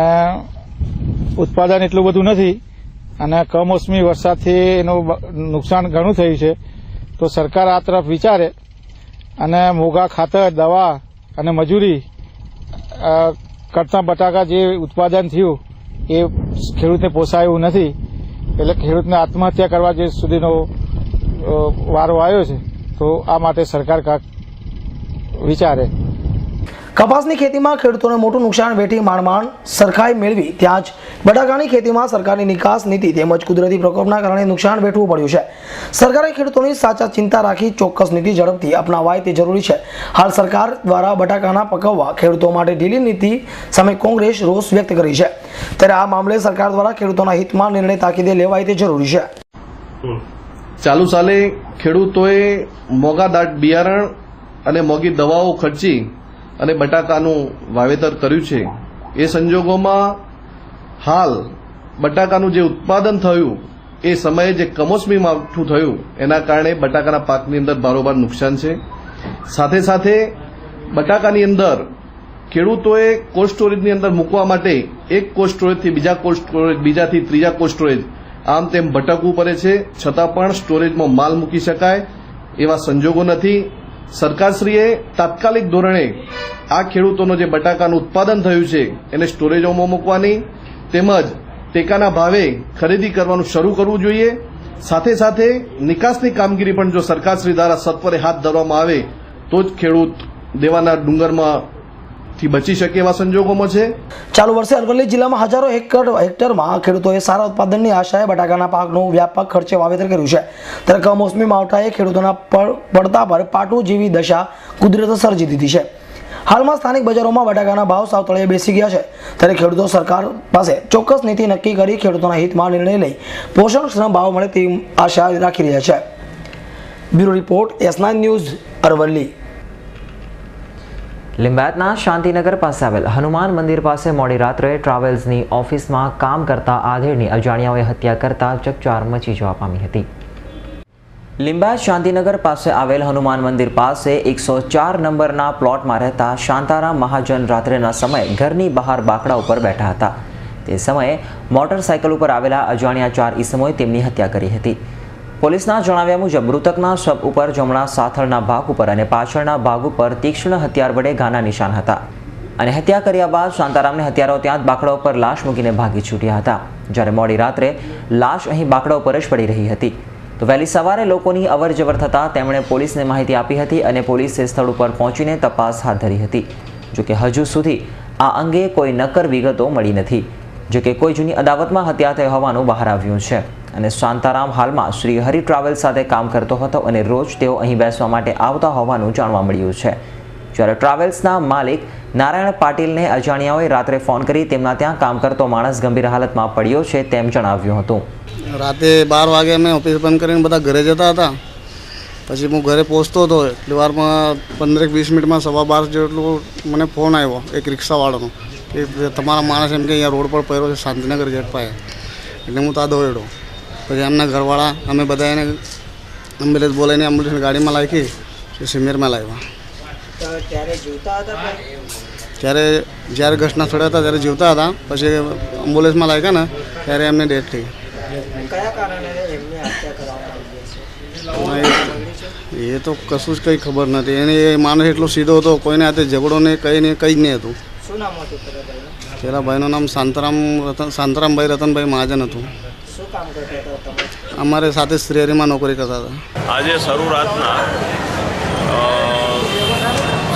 ઉત્પાદન એટલું બધું નથી અને કમોસમી વરસાદથી એનું નુકસાન ઘણું થયું છે. તો સરકાર આ તરફ વિચારે અને મોંઘા ખાતર, દવા અને મજૂરી કરતાં બટાકા જે ઉત્પાદન થયું એ ખેડૂતને પોસાય એવું નથી, એટલે ખેડૂતને આત્મહત્યા કરવા જે સુધીનો વારો આવ્યો છે. તો આ માટે સરકાર કાંઈક વિચારે. કપાસની ખેતીમાં ખેડૂતોને મોટું નુકસાન વેઠી માંડ સરખાઈ મેળવી ત્યાં જ બટાકાની ખેતીમાં સરકારની નિકાસ નીતિ તેમજ કુદરતી પ્રકોપના કારણે નુકસાન વેઠવું પડ્યું છે. સરકારે ખેડૂતોની સાચા ચિંતા રાખી ચોક્કસ નીતિ ઝડપથી અપનાવાય તે જરૂરી છે. હાલ સરકાર દ્વારા બટાકાના પકવવા ખેડૂતો માટે ઢીલી નીતિ સામે કોંગ્રેસ રોષ વ્યક્ત કરી છે. ત્યારે આ મામલે સરકાર દ્વારા ખેડૂતોના હિતમાં નિર્ણય તાકીદે લેવાય તે જરૂરી છે. ચાલુ સાલે ખેડૂતોએ મોંઘાદાટ બિયારણ અને મોંઘી દવાઓ ખર્ચી અને બટાકાનું વાવેતર કર્યું છે. એ સંજોગોમાં હાલ બટાકાનું જે ઉત્પાદન થયું એ સમયે જે કમોસમી માવઠું થયું એના કારણે બટાકાના પાકની અંદર બારોબાર નુકસાન છે. સાથે સાથે બટાકાની અંદર ખેડૂતોએ કોલ્ડ સ્ટોરેજની અંદર મૂકવા માટે એક કોલ્ડ સ્ટોરેજથી બીજા કોલ્ડ સ્ટોરેજ, બીજાથી ત્રીજા કોલ્ડ સ્ટોરેજ આમ તેમ ભટકવું પડે છે. છતાં પણ સ્ટોરેજમાં માલ મૂકી શકાય એવા સંજોગો નથી. સરકારશ્રીએ તાત્કાલિક ધોરણે આ ખેડૂતોનો જે બટાકાનું ઉત્પાદન થયું છે એને સ્ટોરેજોમાં મૂકવાની તેમજ ટેકાના ભાવે ખરીદી કરવાનું શરૂ કરવું જોઈએ. સાથે સાથે નિકાસની કામગીરી પણ જો સરકારશ્રી દ્વારા સત્વરે હાથ ધરવામાં આવે તો જ ખેડૂત દેવાના ડુંગરમાં થી બચી શકે એવા સંજોગોમાં છે. ચાલુ વર્ષે અરવલ્લી જિલ્લામાં હજારો હેક્ટરમાં ખેડૂતોએ સારા ઉત્પાદનની આશાએ બટાકાના પાકનું વ્યાપક ખર્ચે વાવેતર કર્યું છે. ત્યારે કમોસમી માવઠાએ ખેડૂતોના પડતા પર પાટું જેવી દશા કુદરતે સર્જી દીધી છે. હાલમાં સ્થાનિક બજારોમાં બટાકાના ભાવ સાવ તળિયે બેસી ગયા છે. ત્યારે ખેડૂતો સરકાર પાસે ચોક્કસ નીતિ નક્કી કરી ખેડૂતોના હિતમાં નિર્ણય લઈ પોષણક્ષમ ભાવ મળે તેવી આશા રાખી રહ્યા છે. Bureau report, S9 news, Aravalli. લિંબાયતના શાંતિનગર પાસે આવેલ હનુમાન મંદિર પાસે મોડી રાત્રે ટ્રાવેલ્સની ઓફિસમાં કામ કરતા આધેડની અજાણ્યાઓએ હત્યા કરતા ચકચાર મચી જવા પામી હતી. લિંબાયત શાંતિનગર પાસે આવેલ હનુમાન મંદિર પાસે 104 નંબરના પ્લોટમાં રહેતા શાંતારામ મહાજન રાત્રેના સમયે ઘરની બહાર બાકડા ઉપર બેઠા હતા. તે સમયે મોટરસાયકલ ઉપર આવેલા અજાણ્યા 4 ઈસમોએ તેમની હત્યા કરી હતી. પોલીસના જણાવ્યા મુજબ મૃતકના શબ ઉપર જમણા સાથળના ભાગ ઉપર અને પાછળના ભાગ ઉપર તીક્ષ્ણ હથિયાર વડે ઘાના નિશાન હતા અને હત્યા કર્યા બાદ શાંતારામને હત્યારાઓ ત્યાં જ બાકડા ઉપર લાશ મૂકીને ભાગી છૂટ્યા હતા. જ્યારે મોડી રાત્રે લાશ અહીં બાકડા ઉપર જ પડી રહી હતી તો વહેલી સવારે લોકોની અવરજવર થતાં તેમણે પોલીસને માહિતી આપી હતી અને પોલીસે સ્થળ ઉપર પહોંચીને તપાસ હાથ ધરી હતી. જોકે હજુ સુધી આ અંગે કોઈ નક્કર વિગતો મળી નથી. જોકે કોઈ જૂની અદાવતમાં હત્યા થઈ હોવાનું બહાર આવ્યું છે અને શાંતારામ હાલમાં શ્રી હરિ ટ્રાવેલ્સ સાથે કામ કરતો હતો અને રોજ તેઓ અહીં બેસવા માટે આવતા હોવાનું જાણવા મળ્યું છે. જ્યારે ટ્રાવેલ્સના માલિક નારાયણ પાટીલને અજાણ્યાઓએ રાત્રે ફોન કરી તેમના ત્યાં કામ કરતો માણસ ગંભીર હાલતમાં પડ્યો છે તેમ જણાવ્યું હતું. રાતે 12 વાગે અમે ઓફિસ બંધ કરીને બધા ઘરે જતા હતા. પછી હું ઘરે પહોંચતો હતો એટલી વારમાં 15-20 મિનિટમાં 12:15 જેટલું મને ફોન આવ્યો એક રિક્ષાવાળાનો કે તમારા માણસ એમ કે અહીંયા રોડ પર પડ્યો છે શાંતિનગર ગેટ પાસે. એટલે હું ત્યાં દોડ્યો. પછી એમના ઘરવાળા અમે બધા એને એમ્બ્યુલન્સ બોલાવીને એમ્બ્યુલન્સ ગાડીમાં લાવી સિમેરમાં લાવ્યા. ત્યારે જ્યારે ઘટના સ્થળે હતા ત્યારે જીવતા હતા. પછી એમ્બ્યુલન્સમાં લાગ્યા ને ત્યારે એમને ડેથ થઈ. એ તો કશું જ કંઈ ખબર નથી. એને એ માણસ એટલો સીધો હતો, કોઈને હાથે ઝઘડો નહીં, કંઈ જ નહીં હતું. પેલા ભાઈનું નામ શાંતારામભાઈ રતનભાઈ મહાજન હતું. અમારે સાથે શ્રેરીમાં નોકરી કરતા હતા. આજે શરૂ રાતના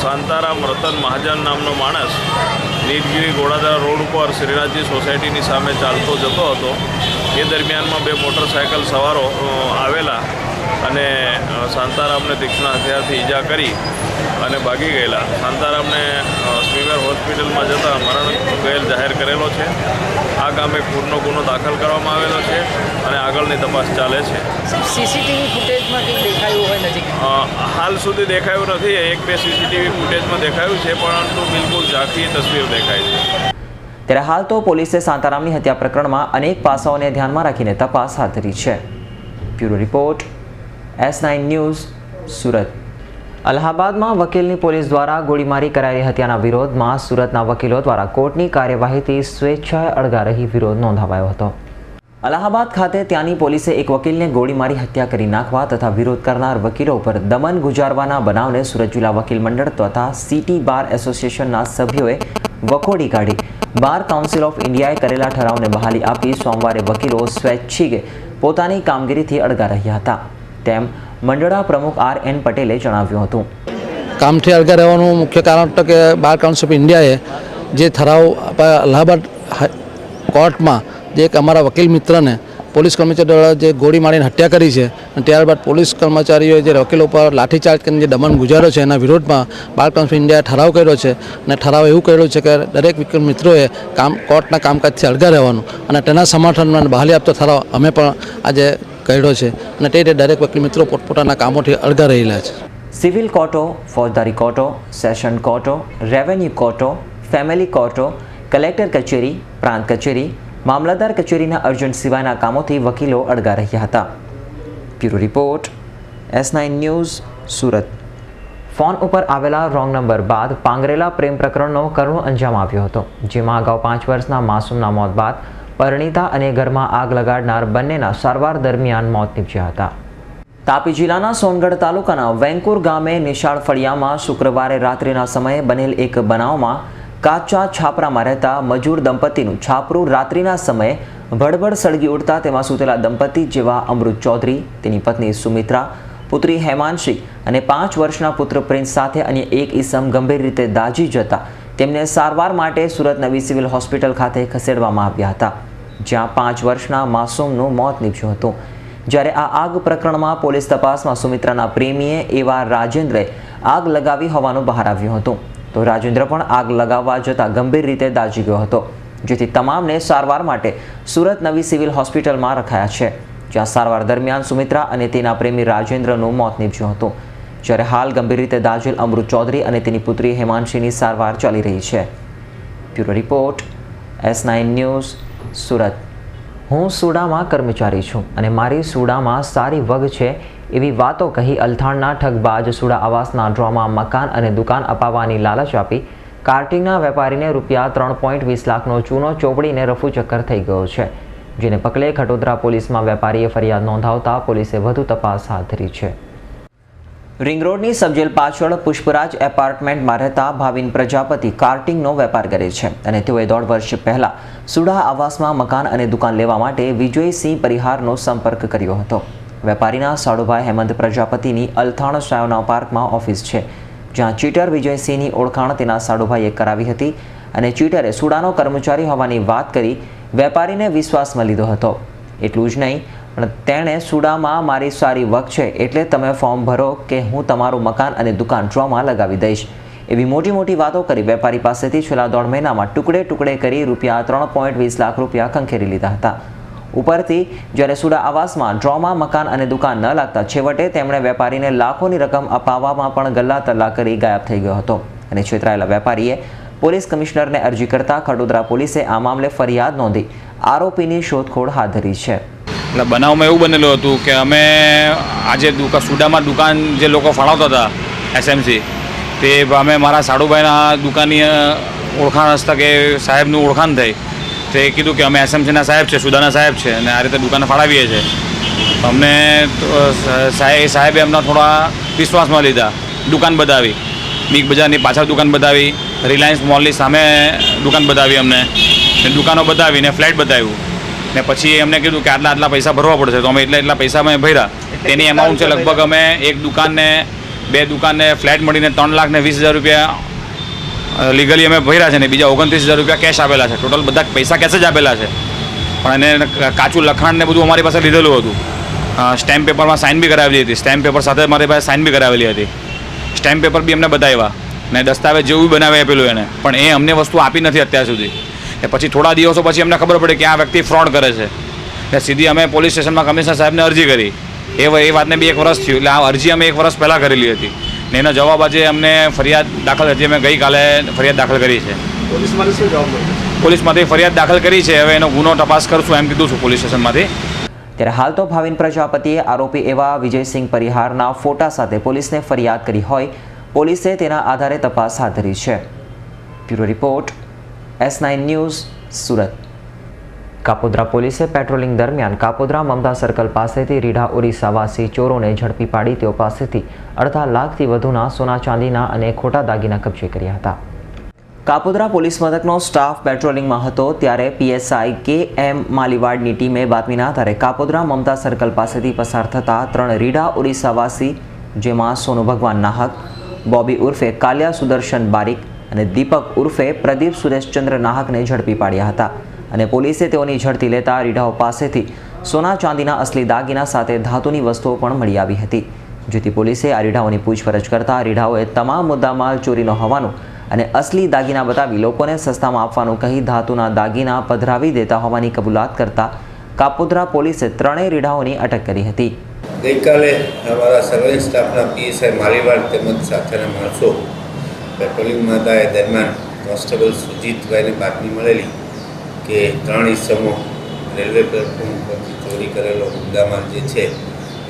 શાંતારામ રતન મહાજન નામનો માણસ નીલગીરી ઘોડાદરા રોડ ઉપર શ્રીનાથજી સોસાયટીની સામે ચાલતો જતો હતો. એ દરમિયાનમાં 2 મોટરસાયકલ સવારો આવેલા અને શાંતારામને તીક્ષ્ણ હથિયારથી ઈજા કરી અને ભાગી ગયેલા. શાંતારામને સ્મીમેર હોસ્પિટલમાં જતાં મરણ ગયેલ જાહેર કરેલો છે. આ ગામે ખૂનનો ગુનો દાખલ કરવામાં આવેલો છે અને આગળની તપાસ ચાલે છે. સીસીટીવી ફૂટેજમાં કંઈક દેખાયું હોય નજીક? હાલ સુધી દેખાયું નથી. 1-2 સીસીટીવી ફૂટેજમાં દેખાયું છે, પરંતુ બિલકુલ ઝાંખી તસવીર દેખાય છે. ત્યારે હાલ તો પોલીસે શાંતારામની હત્યા પ્રકરણમાં અનેક પાસાઓને ધ્યાનમાં રાખીને તપાસ હાથ ધરી છે. Bureau report, S9 news, Surat. અલ્હાબાદમાં વકીલની પોલીસ દ્વારા ગોળીમારી કરાયેલી હત્યાના વિરોધમાં સુરતના વકીલો દ્વારા કોર્ટની કાર્યવાહીથી સ્વેચ્છાએ અળગા રહી વિરોધ નોંધાવાયો હતો. અલ્હાબાદ ખાતે ત્યાંની પોલીસે એક વકીલને ગોળી મારી હત્યા કરી નાખવા તથા વિરોધ કરનાર વકીલો પર દમન ગુજારવાના બનાવને સુરત જિલ્લા વકીલ મંડળ તથા સિટી બાર એસોસિએશનના સભ્યોએ વખોડી કાઢી બાર કાઉન્સિલ ઓફ ઇન્ડિયાએ કરેલા ઠરાવને બહાલી આપી સોમવારે વકીલો સ્વૈચ્છિકે પોતાની કામગીરીથી અળગા રહ્યા હતા તેમ મંડળના પ્રમુખ R.N. પટેલે જણાવ્યું હતું. કામથી અળગા રહેવાનું મુખ્ય કારણ હતો કે બાર કાઉન્સિલ ઓફ ઇન્ડિયાએ જે ઠરાવ અલ્હાબાદ કોર્ટમાં જે એક અમારા વકીલ મિત્રને પોલીસ કર્મચારી દ્વારા જે ગોળી મારીને હત્યા કરી છે અને ત્યારબાદ પોલીસ કર્મચારીઓએ જે વકીલો પર લાઠીચાર્જ કરીને જે દમન ગુજાર્યો છે એના વિરોધમાં બાર કાઉન્સિલ ઇન્ડિયાએ ઠરાવ કર્યો છે અને ઠરાવ એવું કર્યો છે કે દરેક વકીલ મિત્રોએ કોર્ટના કામકાજથી અળગા રહેવાનું અને તેના સમર્થનમાં બહાલી આપતો ઠરાવ અમે પણ આજે કર્યો છે અને તે રીતે દરેક વકીલ મિત્રો પોતપોતાના કામોથી અળગા રહેલા છે. સિવિલ કોર્ટો, ફોજદારી કોર્ટો, સેશન કોર્ટો, રેવન્યુ કોર્ટો, ફેમિલી કોર્ટો, કલેક્ટર કચેરી, પ્રાંત કચેરી, મામલતદાર કચેરીના અર્જન્ટ સિવાયના કામોથી વકીલો અળગા રહ્યા હતા. Bureau report, S9 news, Surat. Phone ઉપર આવેલા રોંગ નંબર બાદ પાંગરેલા પ્રેમ પ્રકરણનો કરુણ અંજામ આવ્યો હતો, જેમાં અગાઉ 5 વર્ષના માસૂમના મોત બાદ પરિણીતા અને ઘરમાં આગ લગાડનાર બંનેના સારવાર દરમિયાન મોત નીપજ્યા હતા. તાપી જિલ્લાના સોનગઢ તાલુકાના વેંકુર ગામે નિશાળ ફળિયામાં શુક્રવારે રાત્રિના સમયે બનેલ એક બનાવમાં કાચા છાપરામાં રહેતા મજૂર દંપતીનું છાપરું રાત્રિના સમયે ભડભડ સળગી ઉઠતા તેમાં સૂતેલા દંપતી જેવા અમૃત ચૌધરી, તેની પત્ની સુમિત્રા, પુત્રી હેમાંશી અને 5 વર્ષના પુત્ર પ્રિન્સ સાથે અન્ય એક ઈસમ ગંભીર રીતે દાઝી જતા તેમને સારવાર માટે સુરત નવી સિવિલ હોસ્પિટલ ખાતે ખસેડવામાં આવ્યા હતા, જ્યાં 5 વર્ષના માસૂમનું મોત નીપજ્યું હતું. જ્યારે આ આગ પ્રકરણમાં પોલીસ તપાસમાં સુમિત્રાના પ્રેમીએ એવા રાજેન્દ્રે આગ લગાવી હોવાનું બહાર આવ્યું હતું, તો રાજેન્દ્ર પણ આગ લગાવવા જતાં ગંભીર રીતે દાઝી ગયો હતો, જેથી તમામને સારવાર માટે સુરત નવી સિવિલ હોસ્પિટલમાં રખાયા છે, જ્યાં સારવાર દરમિયાન સુમિત્રા અને તેના પ્રેમી રાજેન્દ્રનું મોત નીપજ્યું હતું. જ્યારે હાલ ગંભીર રીતે દાઝેલ અમૃત ચૌધરી અને તેની પુત્રી હેમાંશીની સારવાર ચાલી રહી છે. Bureau report, S9 news, Surat. હું સુડામાં કર્મચારી છું અને મારી સુડામાં સારી વગ છે એવી વાતો કહી અલથાણના ઠગબાજ સુડા આવાસના ડ્રોમાં મકાન અને દુકાન અપાવવાની લાલચ આપી કાર્ટિંગના વેપારીને રૂપિયા 3.20 લાખનો ચૂનો ચોપડીને રફુ ચક્કર થઈ ગયો છે, જેને પગલે ખટોદરા પોલીસમાં વેપારીએ ફરિયાદ નોંધાવતા પોલીસે વધુ તપાસ હાથ ધરી છે. રિંગ રોડની સબજેલ પાછળ પુષ્પરાજ એપાર્ટમેન્ટમાં રહેતા ભાવિન પ્રજાપતિ કાર્ટિંગનો વેપાર કરે છે અને તેઓએ 1.5 વર્ષ પહેલા સુડા આવાસમાં મકાન અને દુકાન લેવા માટે વિજયસિંહ પરિહારનો સંપર્ક કર્યો હતો. વેપારીના સાડુભાઈ હેમંત પ્રજાપતિની અલથાણ સાયોના પાર્કમાં ઓફિસ છે, જ્યાં ચીટર વિજયસિંહની ઓળખાણ તેના સાડુભાઈએ કરાવી હતી અને ચીટરે સુડાનો કર્મચારી હોવાની વાત કરી વેપારીને વિશ્વાસમાં લીધો હતો. એટલું જ નહીં, પણ તેણે સુડામાં મારી સારી વક છે એટલે તમે ફોર્મ ભરો કે હું તમારું મકાન અને દુકાન ડ્રોમાં લગાવી દઈશ એવી મોટી મોટી વાતો કરી વેપારી પાસેથી છેલ્લા 1.5 મહિનામાં ટુકડે ટુકડે કરી રૂપિયા 3.20 લાખ રૂપિયા ખંખેરી લીધા હતા. ઉપરથી જ્યારે સુડા આવાસમાં ડ્રોમાં મકાન અને દુકાન ન લાગતા છેવટે તેમણે વેપારીને લાખોની રકમ અપાવવામાં પણ ગલ્લા તલ્લા કરી ગાયબ થઈ ગયો હતો અને છેતરાયેલા વેપારીએ પોલીસ કમિશનરને અરજી કરતા ખડોદરા પોલીસે આ મામલે ફરિયાદ નોંધી આરોપીની શોધખોળ હાથ ધરી છે. એટલે બનાવમાં એવું બનેલું હતું કે અમે આજે સુડામાં દુકાન જે લોકો ફાળવતા હતા SMC, તે અમે મારા સાડુભાઈના દુકાનની ઓળખાણ હસ્તા કે સાહેબનું ઓળખાણ થઈ, તે કીધું કે અમે SMCના સાહેબ છે, સુદાના સાહેબ છે અને આ રીતે દુકાને ફાળવીએ છીએ. અમને સાહેબે એમના થોડા વિશ્વાસમાં લીધા, દુકાન બતાવી, બિગ બજારની પાછળ દુકાન બતાવી, રિલાયન્સ મોલની સામે દુકાન બતાવી અમને, દુકાનો બતાવીને ફ્લેટ બતાવ્યું ને પછી એમને કીધું કે આટલા પૈસા ભરવા પડશે, તો અમે એટલા પૈસા અમે ભર્યા. તેની એમાઉન્ટ છે લગભગ અમે એક દુકાનને 2 દુકાનને ફ્લેટ મળીને 3,20,000 રૂપિયા લીગલી અમે ભર્યા છે ને બીજા 29,000 રૂપિયા કેશ આપેલા છે. ટોટલ બધા પૈસા કેશ જ આપેલા છે, પણ એને કાચું લખાણ ને બધું અમારી પાસે લીધેલું હતું. સ્ટેમ્પ પેપરમાં સાઇન બી કરાવેલી હતી, સ્ટેમ્પ પેપર સાથે મારી પાસે સાઇન બી કરાવેલી હતી. સ્ટેમ્પ પેપર બી અમને બતાવ્યા ને દસ્તાવેજ જેવું બી બનાવી આપેલું એને, પણ એ અમને વસ્તુ આપી નથી અત્યાર સુધી. એ પછી થોડા દિવસો પછી અમને ખબર પડી કે આ વ્યક્તિ ફ્રોડ કરે છે એટલે સીધી અમે પોલીસ સ્ટેશનમાં કમિશનર સાહેબને અરજી કરી. એ વાતને બી 1 વર્ષ થયું, એટલે આ અરજી અમે 1 વર્ષ પહેલાં કરેલી હતી ને એનો જવાબ આજે અમને ફરિયાદ દાખલ હતી, અમે ગઈકાલે ફરિયાદ દાખલ કરી છે. પોલીસમાંથી શું જવાબ મળ્યો? પોલીસમાંથી ફરિયાદ દાખલ કરી છે, હવે એનો ગુનો તપાસ કરશું એમ કીધું છું પોલીસ સ્ટેશનમાંથી. ત્યારે હાલ તો ભાવિન પ્રજાપતિએ આરોપી એવા વિજયસિંહ પરિહારના ફોટા સાથે પોલીસને ફરિયાદ કરી હોય, પોલીસે તેના આધારે તપાસ હાથ ધરી છે. Bureau report, S9 news, Surat. Kapodra પોલીસે પેટ્રોલિંગ દરમિયાન કાપોદ્રા મમતા સર્કલ પાસેથી રીઢા ઓરિસ્સાવાસી ચોરોને ઝડપી પાડી તેઓ પાસેથી 2.5 લાખથી વધુના સોના ચાંદીના અને ખોટા દાગીના કબજે કર્યા હતા. કાપોદ્રા પોલીસ મથકનો સ્ટાફ પેટ્રોલિંગમાં હતો ત્યારે PSI KM માલીવાડની ટીમે બાતમીના આધારે કાપોદ્રા મમતા સર્કલ પાસેથી પસાર થતા 3 રીઢા ઓરિસ્સાવાસી, જેમાં સોનુ ભગવાન નાહક, બોબી ઉર્ફે કાલિયા સુદર્શન બારીક અને દીપક ઉર્ફે પ્રદીપ સુરેશચંદ્ર નાહકને ઝડપી પાડ્યા હતા અને પોલીસે તેઓની ઝડપી લેતા રીઢાઓ પાસેથી સોના ચાંદીના અસલી દાગીના સાથે ધાતુની વસ્તુઓ પણ મળી આવી હતી. જેથી પોલીસે આ રીઢાઓની પૂછપરછ કરતા રીઢાઓએ તમામ મુદ્દામાલ ચોરીનો હોવાનું અને અસલી દાગીના બતાવી લોકોને સસ્તામાં આપવાનું કહી ધાતુના દાગીના પધરાવી દેતા હોવાની કબૂલાત કરતા કાપોદ્રા પોલીસે 3 રીઢાઓની અટક કરી હતી. ગઈકાલે અમારા સર્વેલન્સ સ્ટાફના PSI માલીવાડ તેમજ સાથેના માણસો પેટ્રોલિંગમાં હતા એ દરમિયાન કોન્સ્ટેબલ સુજીતભાઈને બાતમી મળેલી કે 3 ઇસમો રેલવે પ્લેટફોર્મ પરથી ચોરી કરેલો મુદ્દામાલ જે છે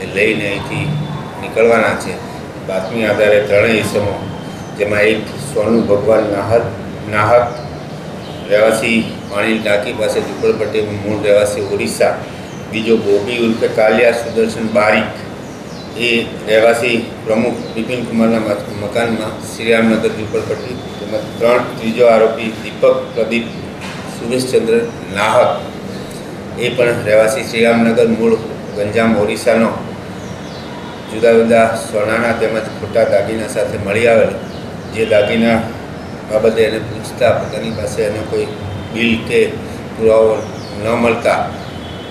એ લઈને અહીંથી નીકળવાના છે. બાતમી આધારે 3 ઇસમો, જેમાં એક સોનુ ભગવાન નાહક રહેવાસી પાણી ટાંકી પાસે ઝુંપડપટ્ટી, મૂળ રહેવાસી ઓરિસ્સા, બીજો બોબી ઉર્ફે કાલિયા સુદર્શન બારીક, એ રહેવાસી પ્રમુખ બિપિન કુમારના મકાનમાં શ્રીરામનગર ઝુંપડપટ્ટી, તેમજ ત્રીજો આરોપી દીપક પ્રદીપ સુરેશચંદ્ર નાહક, એ પણ રહેવાસી શ્રીરામનગર, મૂળ ગંજામ ઓરિસ્સાનો, જુદા જુદા સોનાના તેમજ ખોટા દાગીના સાથે મળી આવેલ. જે દાગીના બાબતે એને પૂછતા પોતાની પાસે એનો કોઈ બિલ કે પુરાવો ન મળતા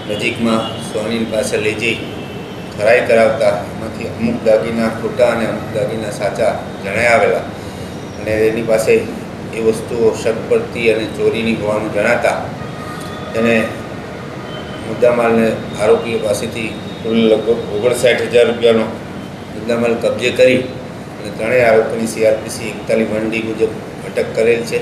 નજીકમાં સોની પાસે લઈ જઈ ખરાઈ કરાવતા એમાંથી અમુક દાગીના ખોટા અને અમુક દાગીના સાચા જણાઈ આવેલા અને એની પાસે એ વસ્તુઓ શક પડતી અને ચોરીની હોવાનું જણાતા એને મુદ્દામાલને આરોપીઓ પાસેથી કુલ લગભગ 59,000 રૂપિયાનો મુદ્દામાલ કબજે કરી અને ત્રણેય આરોપીની CRPC 41D મુજબ અટક કરેલ છે.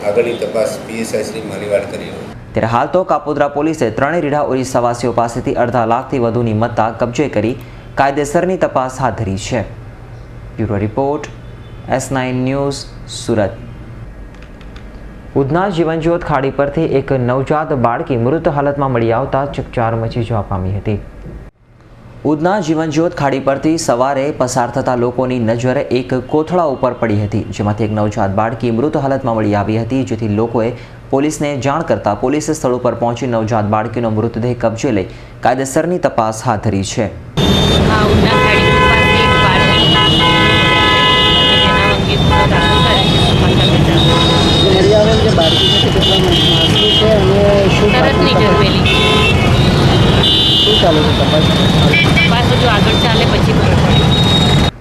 આગળની તપાસ PSI શ્રી માલીવાડ કરી રહ્યો. ત્યારે હાલ તો કાપોદ્રા પોલીસે ત્રણેય રીઢા ઓરિસ્સાવાસીઓ પાસેથી અડધા લાખથી વધુની મત્તા કબજે કરી કાયદેસરની તપાસ હાથ ધરી છે. Bureau report S9 news Surat. Udhna Jeevanjyot ખાડી પરથી એક નવજાત બાળકી મૃત હાલતમાં મળી આવતા ચકચાર મચી જવા પામી હતી. ઉધના જીવનજ્યોત ખાડી પરથી સવારે પસાર થતા લોકોની નજર એક કોથળા ઉપર પડી હતી, જેમાંથી એક નવજાત બાળકી મૃત હાલતમાં મળી આવી હતી, જેથી લોકોએ પોલીસને જાણ કરતા પોલીસે સ્થળ ઉપર પહોંચી નવજાત બાળકીનો મૃતદેહ કબજે લઈ કાયદેસરની તપાસ હાથ ધરી છે.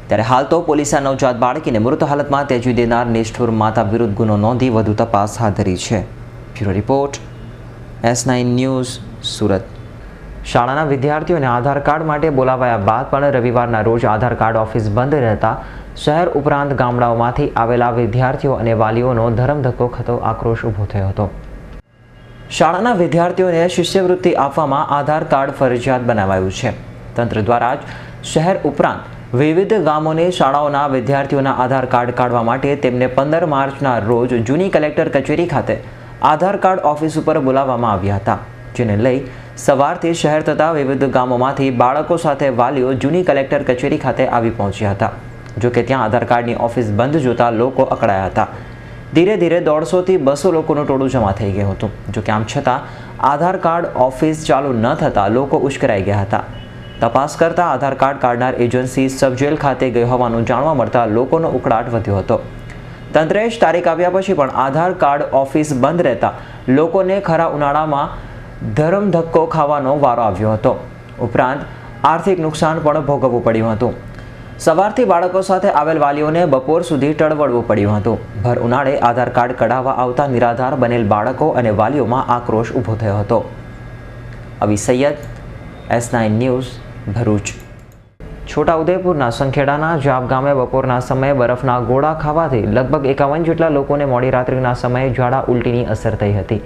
ત્યારે હાલ તો પોલીસે નવજાત બાળકીને મૃત હાલતમાં ત્યજી દેનાર નિષ્ઠુર માતા વિરુદ્ધ ગુનો નોંધી વધુ તપાસ હાથ ધરી છે. Bureau report S9 news Surat. શાળાના વિદ્યાર્થીઓને આધાર કાર્ડ માટે બોલાવાયા બાદ પણ રવિવારના રોજ આધાર કાર્ડ ઓફિસ બંધ રહેતા શહેર ઉપરાંત ગામડાઓમાંથી આવેલા વિદ્યાર્થીઓ અને વાલીઓનો ધરમધક્કો ખાતો આક્રોશ ઊભો થયો હતો. શાળાના વિદ્યાર્થીઓને શિષ્યવૃત્તિ આપવામાં આધાર કાર્ડ ફરજિયાત બનાવાયું છે. તંત્ર દ્વારા જ શહેર ઉપરાંત વિવિધ ગામોની શાળાઓના વિદ્યાર્થીઓના આધાર કાર્ડ કાઢવા માટે તેમને 15 માર્ચના રોજ જૂની કલેક્ટર કચેરી ખાતે આધાર કાર્ડ ઓફિસ ઉપર બોલાવવામાં આવ્યા હતા, જેને લઈ સવારથી શહેર તથા વિવિધ ગામોમાંથી બાળકો સાથે વાલીઓ જૂની કલેક્ટર કચેરી ખાતે આવી પહોંચ્યા હતા. જોકે ત્યાં આધાર કાર્ડની ઓફિસ બંધ જોતા લોકો અકળાયા હતા. ધીરે ધીરે 150 થી 200 લોકોનું ટોળું જમા થઈ ગયું હતું. જોકે આમ છતાં આધાર કાર્ડ ઓફિસ ચાલુ ન થતાં લોકો ઉશ્કેરાઈ ગયા હતા. તપાસ કરતા આધાર કાર્ડ કાઢનાર એજન્સી સબજેલ ખાતે ગઈ હોવાનું જાણવા મળતા લોકોનો ઉકળાટ વધ્યો હતો. તંત્રે જ તારીખ આવ્યા પછી પણ આધાર કાર્ડ ઓફિસ બંધ રહેતા લોકોને ખરા ઉનાળામાં ધરમધક્કો ખાવાનો વારો આવ્યો હતો. ઉપરાંત આર્થિક નુકસાન પણ ભોગવવું પડ્યું હતું. સવારથી બાળકો સાથે આવેલ વાલીઓને બપોર સુધી ટળવળવું પડ્યું હતું. ભર ઉનાળે આધાર કાર્ડ કઢાવવા આવતા નિરાધાર બનેલ બાળકો અને વાલીઓમાં આક્રોશ ઊભો થયો હતો. અવી સૈયદ, S9 ન્યૂઝ, ભરૂચ. છોટાઉદેપુરના સંખેડાના જાપ ગામે બપોરના સમયે બરફના ગોળા ખાવાથી લગભગ 51 જેટલા લોકોને મોડી રાત્રિના સમયે ઝાડા ઉલટીની અસર થઈ હતી,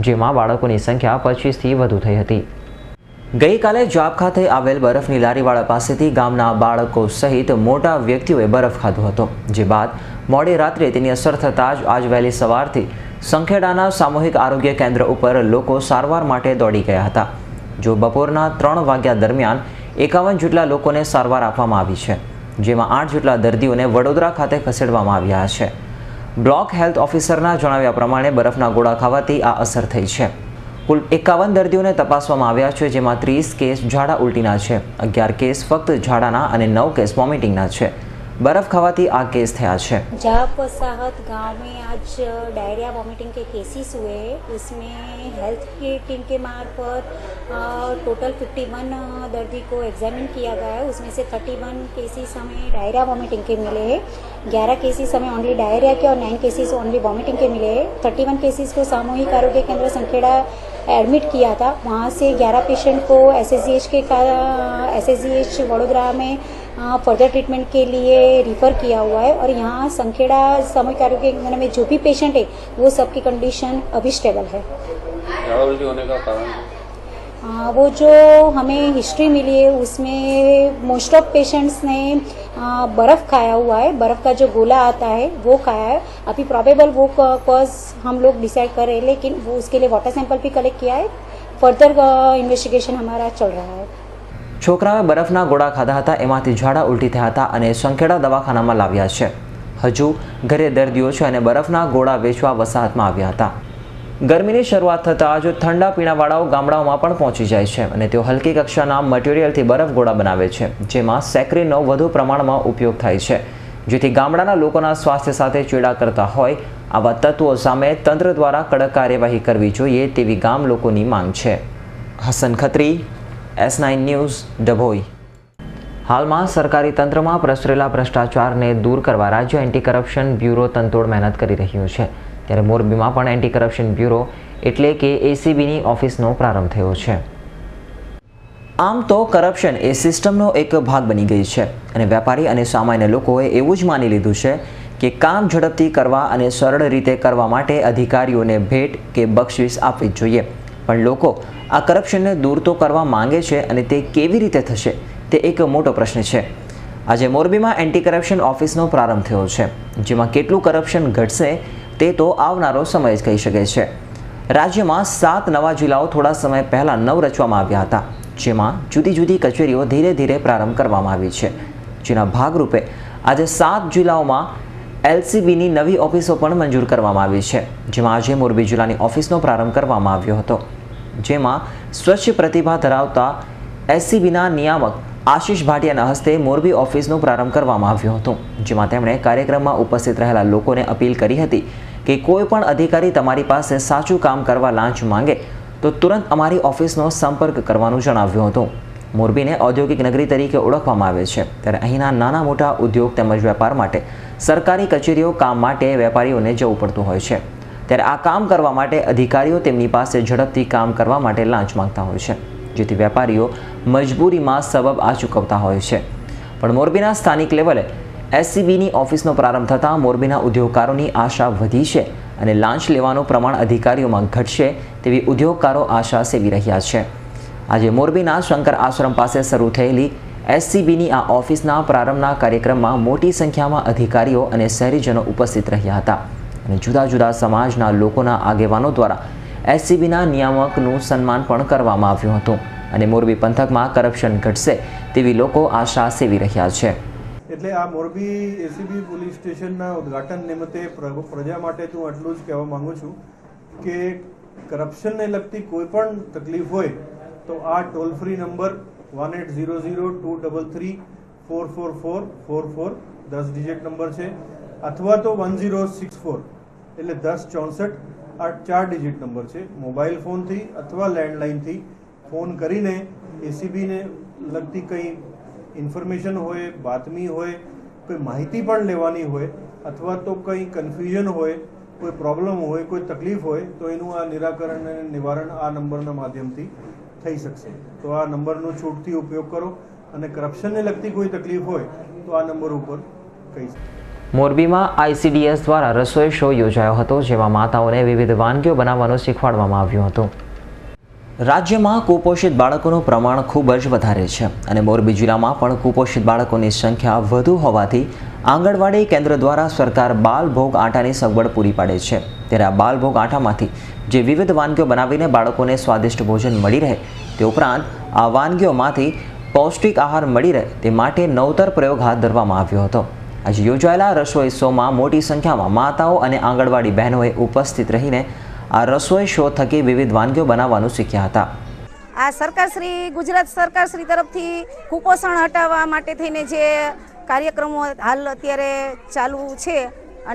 જેમાં બાળકોની સંખ્યા 25થી વધુ થઈ હતી. ગઈકાલે જાપ ખાતે આવેલ બરફની લારીવાળા પાસેથી ગામના બાળકો સહિત મોટા વ્યક્તિઓએ બરફ ખાધો હતો, જે બાદ મોડી રાત્રે તેની અસર થતાં જ આજ વહેલી સવારથી સંખેડાના સામૂહિક આરોગ્ય કેન્દ્ર ઉપર લોકો સારવાર માટે દોડી ગયા હતા. જો બપોરના 3 વાગ્યા દરમિયાન 51 જેટલા લોકોને સારવાર આપવામાં આવી છે, જેમાં 8 જેટલા દર્દીઓને વડોદરા ખાતે ખસેડવામાં આવ્યા છે. બ્લોક હેલ્થ ઓફિસરના જણાવ્યા પ્રમાણે બરફના ગોળા ખાવાથી આ અસર થઈ છે. કુલ 51 દર્દીઓને તપાસવામાં આવ્યા છે, જેમાં 30 કેસ ઝાડા ઉલટીના છે, 11 કેસ ફક્ત ઝાડાના અને 9 केस वॉमिटिंग છે. बर्फ खावाती आ केस थया है। जहाँ वसाहत गांव में आज डायरिया वॉमिटिंग के केसेस हुए हैं, उसमें हेल्थ की टीम के मार्फत टोटल 51 दर्दी को एग्जामिन किया गया है। उसमें से 31 केसेस हमें डायरिया वॉमिटिंग के मिले हैं, 11 केसेस हमें ओनली डायरिया के और 9 केसेस ओनली वॉमिटिंग के मिले हैं। 31 केसेस को सामूहिक आरोग्य केंद्र संखेड़ा एडमिट किया था। वहाँ से 11 पेशेंट को SSGH वडोदरा में फर्दर ट्रीटमेंट के लिए रिफ़र किया हुआ है और यहाँ संखेड़ा सामूहिक आरोग्य केंद्र में जो भी पेशेंट है वो सबकी कंडीशन अभी स्टेबल है। उल्टी होने का कारण वो जो हमें हिस्ट्री मिली है उसमें मोस्ट ऑफ पेशेंट्स ने बर्फ़ खाया हुआ है, बर्फ़ का जो गोला आता है वो खाया है। अभी प्रोबेबल वो कॉज हम लोग डिसाइड कर रहे हैं, लेकिन वो उसके लिए वाटर सैंपल भी कलेक्ट किया है। फर्दर इन्वेस्टिगेशन हमारा चल रहा है। છોકરાઓએ બરફના ગોળા ખાધા હતા, એમાંથી ઝાડા ઉલટી થયા હતા અને સંખેડા દવાખાનામાં લાવ્યા છે। હજુ ઘરે દર્દીઓ છે અને બરફના ગોળા વેચવા વસાહતમાં આવ્યા હતા। ગરમીની શરૂઆત થતાં જ ઠંડા પીણાવાળાઓ ગામડાઓમાં પણ પહોંચી જાય છે અને તેઓ હલકી કક્ષાના મટીરિયલથી બરફ ગોળા બનાવે છે, જેમાં સેક્રીનનો વધુ પ્રમાણમાં ઉપયોગ થાય છે, જેથી ગામડાના લોકોના સ્વાસ્થ્ય સાથે ચેડા કરતા હોય આવા તત્વો સામે તંત્ર દ્વારા કડક કાર્યવાહી કરવી જોઈએ તેવી ગામ લોકોની માંગ છે। Hasan Khatri, S9 news, Dabhoi. હાલમાં સરકારી તંત્રમાં પ્રસરેલા ભ્રષ્ટાચારને દૂર કરવા રાજ્ય એન્ટી કરપ્શન બ્યુરો તનતોડ મહેનત કરી રહ્યું છે, ત્યારે મોરબીમાં પણ એન્ટી કરપ્શન બ્યુરો એટલે કે ACBની ઓફિસનો પ્રારંભ થયો છે। આમ તો કરપ્શન એ સિસ્ટમનો એક ભાગ બની ગઈ છે અને વેપારી અને સામાન્ય લોકોએ એવું જ માની લીધું છે કે કામ ઝડપથી કરવા અને સરળ રીતે કરવા માટે અધિકારીઓને ભેટ કે બક્ષિસ આપવી જ જોઈએ. પણ લોકો આ કરપ્શનને દૂર તો કરવા માંગે છે અને તે કેવી રીતે થશે તે એક મોટો પ્રશ્ન છે. આજે મોરબીમાં એન્ટી કરપ્શન ઓફિસનો પ્રારંભ થયો છે, જેમાં કેટલું કરપ્શન ઘટશે તે તો આવનારો સમય જ કહી શકે છે. રાજ્યમાં 7 નવા જિલ્લાઓ થોડા સમય પહેલા રચવામાં આવ્યા હતા, જેમાં જુદી જુદી કચેરીઓ ધીરે ધીરે પ્રારંભ કરવામાં આવી છે. જેના ભાગરૂપે આજે 7 જિલ્લાઓમાં LCBની નવી ઓફિસો પણ મંજૂર કરવામાં આવી છે, જેમાં આજે મોરબી જિલ્લાની ઓફિસનો પ્રારંભ કરવામાં આવ્યો હતો, જેમાં સ્વચ્છ પ્રતિભા ધરાવતા SCBના નિયામક આશિષ ભાટિયાના હસ્તે મોરબી ઓફિસનો પ્રારંભ કરવામાં આવ્યો હતો, જેમાં તેમણે કાર્યક્રમમાં ઉપસ્થિત રહેલા લોકોને અપીલ કરી હતી કે કોઈ પણ અધિકારી તમારી પાસે સાચું કામ કરવા લાંચ માંગે તો તુરંત અમારી ઓફિસનો સંપર્ક કરવાનું જણાવ્યું હતું. મોરબીને ઔદ્યોગિક નગરી તરીકે ઓળખવામાં આવે છે, ત્યારે અહીંના નાના મોટા ઉદ્યોગ તેમજ વેપાર માટે સરકારી કચેરીઓ કામ માટે વેપારીઓને જવું પડતું હોય છે. ત્યારે આ કામ કરવા માટે અધિકારીઓ તેમની પાસે ઝડપથી કામ કરવા માટે લાંચ માંગતા હોય છે, જેથી વેપારીઓ મજબૂરીમાં સબબ આ ચૂકવતા હોય છે. પણ મોરબીના સ્થાનિક લેવલે SCBની ઓફિસનો પ્રારંભ થતાં મોરબીના ઉદ્યોગકારોની આશા વધી છે અને લાંચ લેવાનું પ્રમાણ અધિકારીઓમાં ઘટશે તેવી ઉદ્યોગકારો આશા સેવી રહ્યા છે. આજે મોરબીના શંકર આશ્રમ પાસે શરૂ થયેલી SCBની આ ઓફિસના પ્રારંભના કાર્યક્રમમાં મોટી સંખ્યામાં અધિકારીઓ અને શહેરીજનો ઉપસ્થિત રહ્યા હતા અને જુદા જુદા સમાજના લોકોના આગેવાનો દ્વારા SCBના નિયામકનું સન્માન પણ કરવામાં આવ્યું હતું અને મોરબી પંથકમાં કરપ્શન ઘટશે તેવી લોકો આશા સેવી રહ્યા છે. એટલે આ મોરબી SCB પોલીસ સ્ટેશનના ઉદ્ઘાટન નિમિત્તે પ્રજા માટે હું આટલું જ કહેવા માંગુ છું કે કરપ્શનને લગતી કોઈ પણ તકલીફ હોય તો આ toll free number 1800-233-44444 10 digit number છે, અથવા તો 1064 એટલે 1064 આ 4 ડિજિટ નંબર છે. મોબાઈલ ફોનથી અથવા લેન્ડલાઇનથી ફોન કરીને SCBને લગતી કંઈ ઇન્ફોર્મેશન હોય, બાતમી હોય, કોઈ માહિતી પણ લેવાની હોય, અથવા તો કંઈ કન્ફ્યુઝન હોય, કોઈ પ્રોબ્લેમ હોય, કોઈ તકલીફ હોય તો એનું આ નિરાકરણ અને નિવારણ આ નંબરના માધ્યમથી થઈ શકશે. તો આ નંબરનો છૂટથી ઉપયોગ કરો અને કરપ્શનને લગતી કોઈ તકલીફ હોય તો આ નંબર ઉપર કહી શકો. મોરબીમાં ICDS દ્વારા રસોઈ શો યોજાયો હતો, જેમાં માતાઓને વિવિધ વાનગીઓ બનાવવાનું શીખવાડવામાં આવ્યું હતું. રાજ્યમાં કુપોષિત બાળકોનું પ્રમાણ ખૂબ જ વધારે છે અને મોરબી જિલ્લામાં પણ કુપોષિત બાળકોની સંખ્યા વધુ હોવાથી આંગણવાડી કેન્દ્ર દ્વારા સરકાર બાલભોગ આટાની સગવડ પૂરી પાડે છે. ત્યારે આ બાલભોગ આટામાંથી જે વિવિધ વાનગીઓ બનાવીને બાળકોને સ્વાદિષ્ટ ભોજન મળી રહે તે ઉપરાંત આ વાનગીઓમાંથી પૌષ્ટિક આહાર મળી રહે તે માટે નવતર પ્રયોગ હાથ ધરવામાં આવ્યો હતો. આજે યોજાયેલા રસોઈ શોમાં મોટી સંખ્યામાં માતાઓ અને આંગણવાડી બહેનોએ ઉપસ્થિત રહીને આ રસોઈ શો થકી વિવિધ વાનગીઓ બનાવવાનું શીખ્યા હતા. આ ગુજરાત સરકારશ્રી તરફથી કુપોષણ હટાવવા માટે થઈને જે કાર્યક્રમો હાલ અત્યારે ચાલુ છે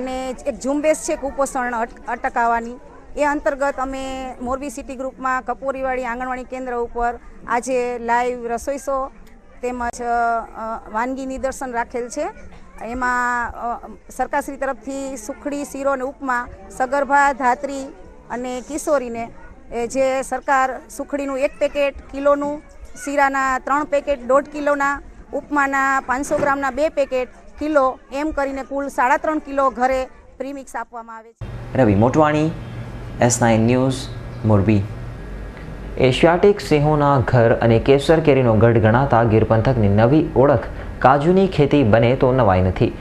અને એક ઝુંબેશ છે કુપોષણ અટકાવવાની, એ અંતર્ગત અમે મોરબી સિટી ગ્રુપમાં કપોરીવાડી આંગણવાડી કેન્દ્ર ઉપર આજે લાઈવ રસોઈ શો તેમજ વાનગી નિદર્શન રાખેલ છે. એમાં સરકારશ્રી તરફથી સુખડી, શીરો અને ઉપમા, સગર્ભા, ધાત્રી અને કિશોરીને જે સરકાર સુખડીનું 1 પેકેટ કિલોનું, શીરાના 3 પેકેટ 1.5 કિલોના, ઉપમાના 500 ગ્રામના 2 પેકેટ કિલો એમ કરીને કુલ 3.5 કિલો ઘરે પ્રીમિક્સ આપવામાં આવે છે. Ravi Motwani, S9 news, Morbi. Asiatic સિંહોના ઘર અને કેસર કેરીનો ગઢ ગણાતા ગીર પંથકની નવી ઓળખ કાજુની ખેતી બને તો નવાઈ નથી.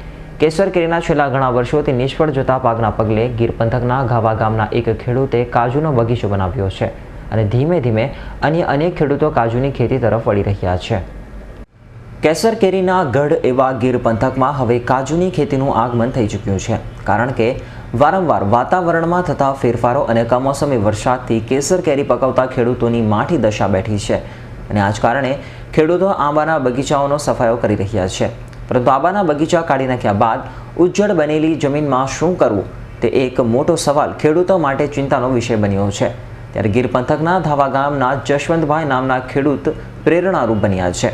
કેસર કેરીના છેલ્લા ઘણા વર્ષોથી નિષ્ફળ જતા પાકના પગલે ગીર પંથકના ઘાવા ગામના એક ખેડૂતે કાજુનો બગીચો બનાવ્યો છે અને ધીમે ધીમે અન્ય અનેક ખેડૂતો કાજુની ખેતી તરફ વળી રહ્યા છે. કેસર કેરીના ગઢ એવા ગીર પંથકમાં હવે કાજુની ખેતીનું આગમન થઈ ચૂક્યું છે, કારણ કે વારંવાર વાતાવરણમાં થતા ફેરફારો અને કમોસમી વરસાદથી કેસર કેરી પકવતા ખેડૂતોની માઠી દશા બેઠી છે અને આ જ કારણે ખેડૂતો આંબાના બગીચાઓનો સફાયો કરી રહ્યા છે. પરંતુ આંબાના બગીચા કાઢી નાખ્યા બાદ ઉજ્જડ બનેલી જમીનમાં શું કરવું તે એક મોટો સવાલ ખેડૂતો માટે ચિંતાનો વિષય બન્યો છે. ત્યારે ગીર પંથકના ધાવા ગામના જશવંતભાઈ નામના ખેડૂત પ્રેરણારૂપ બન્યા છે.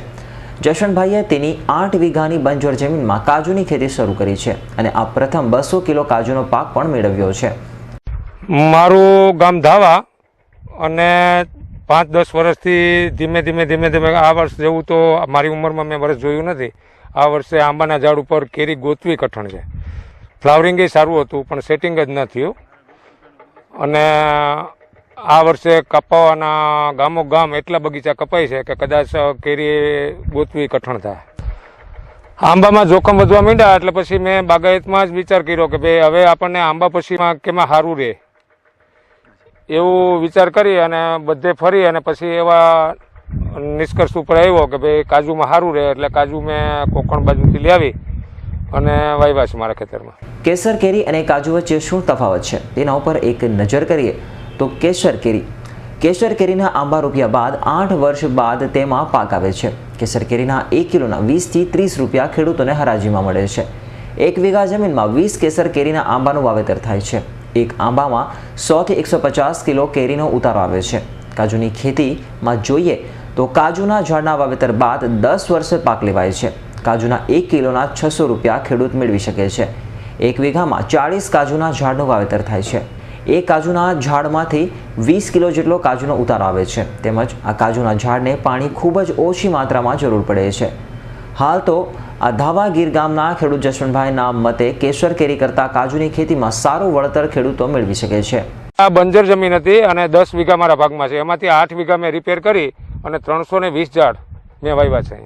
જશવંતભાઈએ તેની 8 વીઘાની બંજર જમીનમાં કાજુની ખેતી શરૂ કરી છે અને આ પ્રથમ 200 કિલો કાજુનો પાક પણ મેળવ્યો છે. મારું ગામ ધાવા અને 5-10 વર્ષથી ધીમે ધીમે આ વર્ષ જેવું તો મારી ઉંમરમાં મેં વર્ષ જોયું નથી. આ વર્ષે આંબાના ઝાડ ઉપર કેરી ગોતવી કઠણ છે. ફ્લાવરિંગ એ સારું હતું પણ સેટિંગ જ ન થયું. અને આ વર્ષે કપાવાના ગામ એટલા બગીચા કપાય છે કે કદાચ કેરી ગોતવી કઠણ થાય. આંબામાં જોખમ વધવા માંડ્યા એટલે પછી મેં બાગાયતમાં જ વિચાર કર્યો કે ભાઈ હવે આપણને આંબા પછીમાં કેમાં સારું રહે એવું વિચાર કરી અને બધે ફરી અને પછી એવા નિષ્કર્ષ ઉપર આવ્યો કે ભાઈ કાજુમાં સારું રહે એટલે કાજુ મેં કોકણ બાજુથી લાવી અને વાવ્યા છે મારા ખેતરમાં. કેસર કેરી અને કાજુ વચ્ચે શું તફાવત છે તેના ઉપર એક નજર કરીએ તો કેસર કેરીના આંબા રોપ્યા બાદ 8 વર્ષ બાદ તેમાં પાક આવે છે. કેસર કેરીના 1 કિલોના 20 થી 30 રૂપિયા ખેડૂતોને હરાજીમાં મળે છે. 1 વીઘા જમીનમાં 20 કેસર કેરીના આંબાનું વાવેતર થાય છે. એક આંબામાં 100 થી 150 કિલો કેરીનો ઉતારો આવે છે. કાજુની ખેતીમાં જોઈએ તો કાજુના ઝાડના વાવેતર બાદ 10 વર્ષે પાક લેવાય છે. કાજુના 1 કિલોના 600 રૂપિયા ખેડૂત મેળવી શકે છે. 1 વીઘામાં 40 કાજુના ઝાડનું વાવેતર થાય છે. એક કાજુના ઝાડમાંથી 20 કિલો જેટલો કાજુનો ઉતારો આવે છે. તેમજ આ કાજુના ઝાડને પાણી ખૂબ જ ઓછી માત્રામાં જરૂર પડે છે. હાલ તો આ ધાવા ગીર ગામના ખેડૂત જસવંતભાઈના મતે કેસર કેરી કરતાં કાજુની ખેતીમાં સારું વળતર ખેડૂતો મેળવી શકે છે. આ બંજર જમીન હતી અને 10 વીઘા મારા ભાગમાં છે. એમાંથી 8 વીઘા મેં રિપેર કરી અને 320 ઝાડ મેં વાવ્યા છે.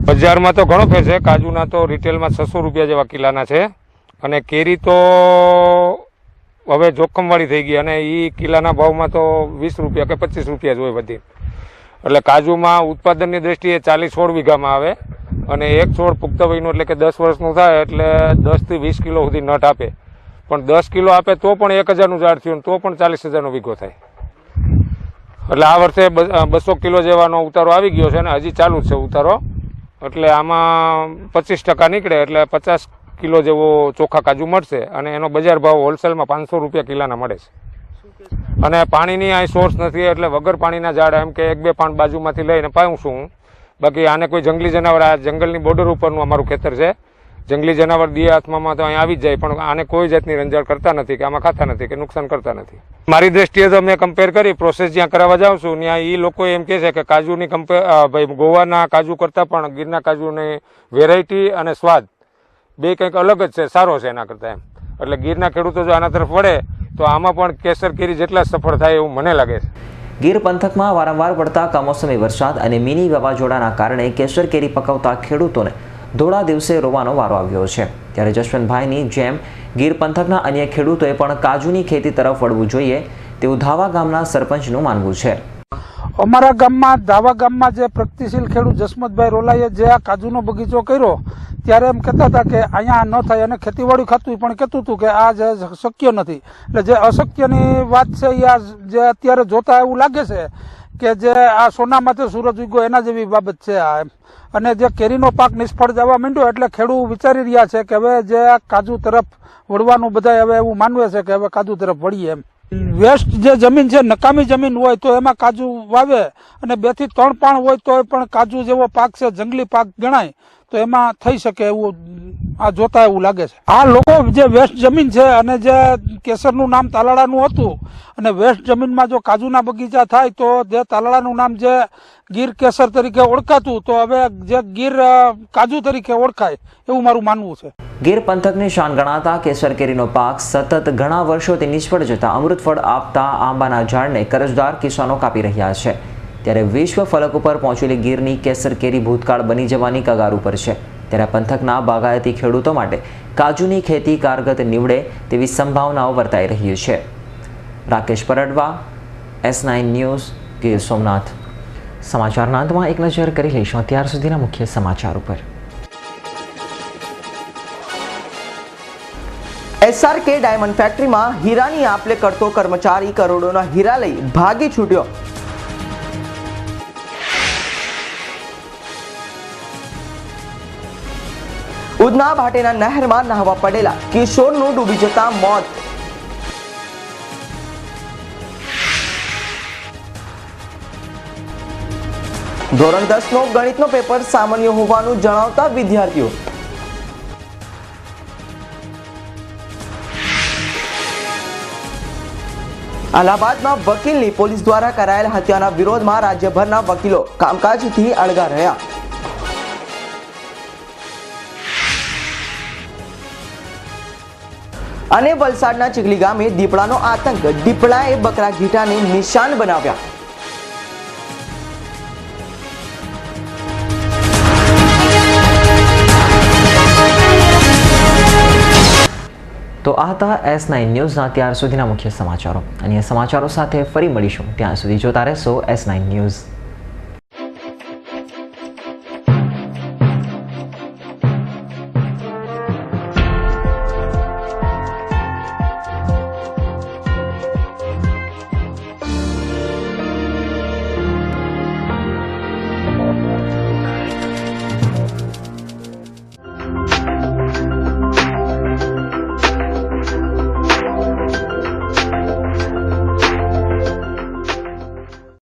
બજારમાં તો ઘણો ફેર છે. કાજુના તો રિટેલમાં 600 રૂપિયા જેવા કિલાના છે અને કેરી તો હવે જોખમવાળી થઈ ગઈ અને એ કિલાના ભાવમાં તો 20 રૂપિયા કે 25 રૂપિયા જ હોય બધી. એટલે કાજુમાં ઉત્પાદનની દ્રષ્ટિએ 40 છોડ વીઘામાં આવે અને એક છોડ પુખ્ત વયનું એટલે કે 10 વર્ષનું થાય એટલે 10 થી 20 કિલો સુધી નટ આપે. પણ 10 કિલો આપે તો પણ 1000નું ઝાડ થયું તો પણ 40,000નો વીઘો થાય. એટલે આ વર્ષે 200 કિલો જેવાનો ઉતારો આવી ગયો છે અને હજી ચાલુ જ છે ઉતારો. એટલે આમાં 25% નીકળે એટલે 50 કિલો જેવો ચોખ્ખા કાજુ મળશે અને એનો બજાર ભાવ હોલસેલમાં 500 રૂપિયા કિલાના મળે છે. અને પાણીની અહીં સોર્સ નથી એટલે વગર પાણીના ઝાડ એમ કે 1-2 પાન બાજુમાંથી લઈને પાઉં છું. બાકી આને કોઈ જંગલી જનાવર, આ જંગલની બોર્ડર ઉપરનું અમારું ખેતર છે. જંગલી જનાવર દી હાથમાં તો અહીં આવી જ જાય પણ આને કોઈ જાતની રંજાડ કરતા નથી કે આમાં ખાતા નથી કે નુકસાન કરતા નથી. મારી દ્રષ્ટિએ તો મેં કમ્પેર કરી પ્રોસેસ જ્યાં કરાવવા જાઉં છું ત્યાં એ લોકો એમ કહે છે કે કાજુની ભાઈ ગોવાના કાજુ કરતાં પણ ગીરના કાજુની વેરાયટી અને સ્વાદ બે કંઈક અલગ જ છે, સારો છે એના કરતાં એમ. એટલે ગીરના ખેડૂતો જો આના તરફ વળે તો આમાં પણ કેસર કેરી જેટલા સફળ થાય એવું મને લાગે છે. ગીર પંથકમાં વારંવાર પડતા કમોસમી વરસાદ અને મિની વાવાઝોડાના કારણે કેસર કેરી પકવતા ખેડૂતોને ધોળા દિવસે રોવાનો વારો આવ્યો છે. ત્યારે જશવંતભાઈની જેમ ગીર પંથકના અન્ય ખેડૂતોએ પણ કાજુની ખેતી તરફ વળવું જોઈએ તેવું ધાવા ગામના સરપંચનું માનવું છે. અમારા ગામમાં ધાવા ગામમાં જે પ્રગતિશીલ ખેડૂત જસમતભાઈ રોલાએ જે આ કાજુનો બગીચો કર્યો ત્યારે એમ કહેતા હતા કે અહીંયા ન થાય અને ખેતીવાડી ખાતું પણ કહેતું હતું કે આ જે શક્ય નથી. એટલે જે અશક્યની વાત છે એ જે અત્યારે જોતા એવું લાગે છે કે જે આ સોનામાંથી સૂરજ ઉગ્યો એના જેવી બાબત છે આ એમ. અને જે કેરીનો પાક નિષ્ફળ જવા માંડ્યો એટલે ખેડૂત વિચારી રહ્યા છે કે હવે જે કાજુ તરફ વળવાનું બધા હવે એવું માનવે છે કે હવે કાજુ તરફ વળીએ એમ. વેસ્ટ જે જમીન છે, નકામી જમીન હોય તો એમાં કાજુ વાવે અને 2 થી 3 પાણ હોય તો પણ કાજુ જેવો પાક છે, જંગલી પાક ગણાય તો એમાં થઈ શકે એવું આ જોતા એવું લાગે છે. આ લોકો જે વેસ્ટ જમીન છે અને જે કેસરનું નામ તાલાળાનું હતું અને વેસ્ટ જમીનમાં જો કાજુના બગીચા થાય તો જે તાલાળાનું નામ જે ગીર કેસર તરીકે ઓળખાતું તો હવે જે ગીર કાજુ તરીકે ઓળખાય એવું મારું માનવું છે. ગીર પંથકની શાન ગણાતા કેસર કેરીનો પાક સતત ઘણા વર્ષોથી નિષ્ફળ જતા અમૃતફળ આપતા આંબાના ઝાડને કરજદાર કિસાનો કાપી રહ્યા છે. ત્યારે વિશ્વ ફલક ઉપર પહોંચેલી ગીરની કેસર કેરી ભૂતકાળ બની જવાની કગાર ઉપર છે. ત્યારે પંથકના બાગાયતી ખેડૂતો માટે કાજુની ખેતી કારગત નીવડે તેવી સંભાવનાઓ વર્તાઈ રહી છે. Rakesh Pardava, S9 news, Gir Somnath. સમાચારના અંતમાં એક નજર કરી લઈશું અત્યાર સુધીના મુખ્ય સમાચાર ઉપર. SRK ડાયમંડ ફેક્ટરીમાં હીરાની આપ-લે કરતો કર્મચારી કરોડોના હીરા લઈ ભાગી છૂટ્યો. ઉધના ભાટેના નહેરમાં નહાવા પડેલા કિશોરનું ડૂબી જતા મોત. ધોરણ 10 નો ગણિતનો પેપર સામાન્ય હોવાનું જણાવતા વિદ્યાર્થીઓ. અલ્હાબાદમાં વકીલની પોલીસ દ્વારા કરાયેલ હત્યાના વિરોધમાં રાજ્યભરના વકીલો કામકાજથી અળગા રહ્યા. અને વલસાડના ચીખલી ગામે દીપડાનો આતંક. દીપડાએ બકરા ઘીટાને નિશાન બનાવ્યા. તો આ હતા S9 ન્યૂઝના ત્યાર સુધીના મુખ્ય સમાચારો. અન્ય સમાચારો સાથે ફરી મળીશું. ત્યાં સુધી જોતા રહેશો S9 ન્યૂઝ.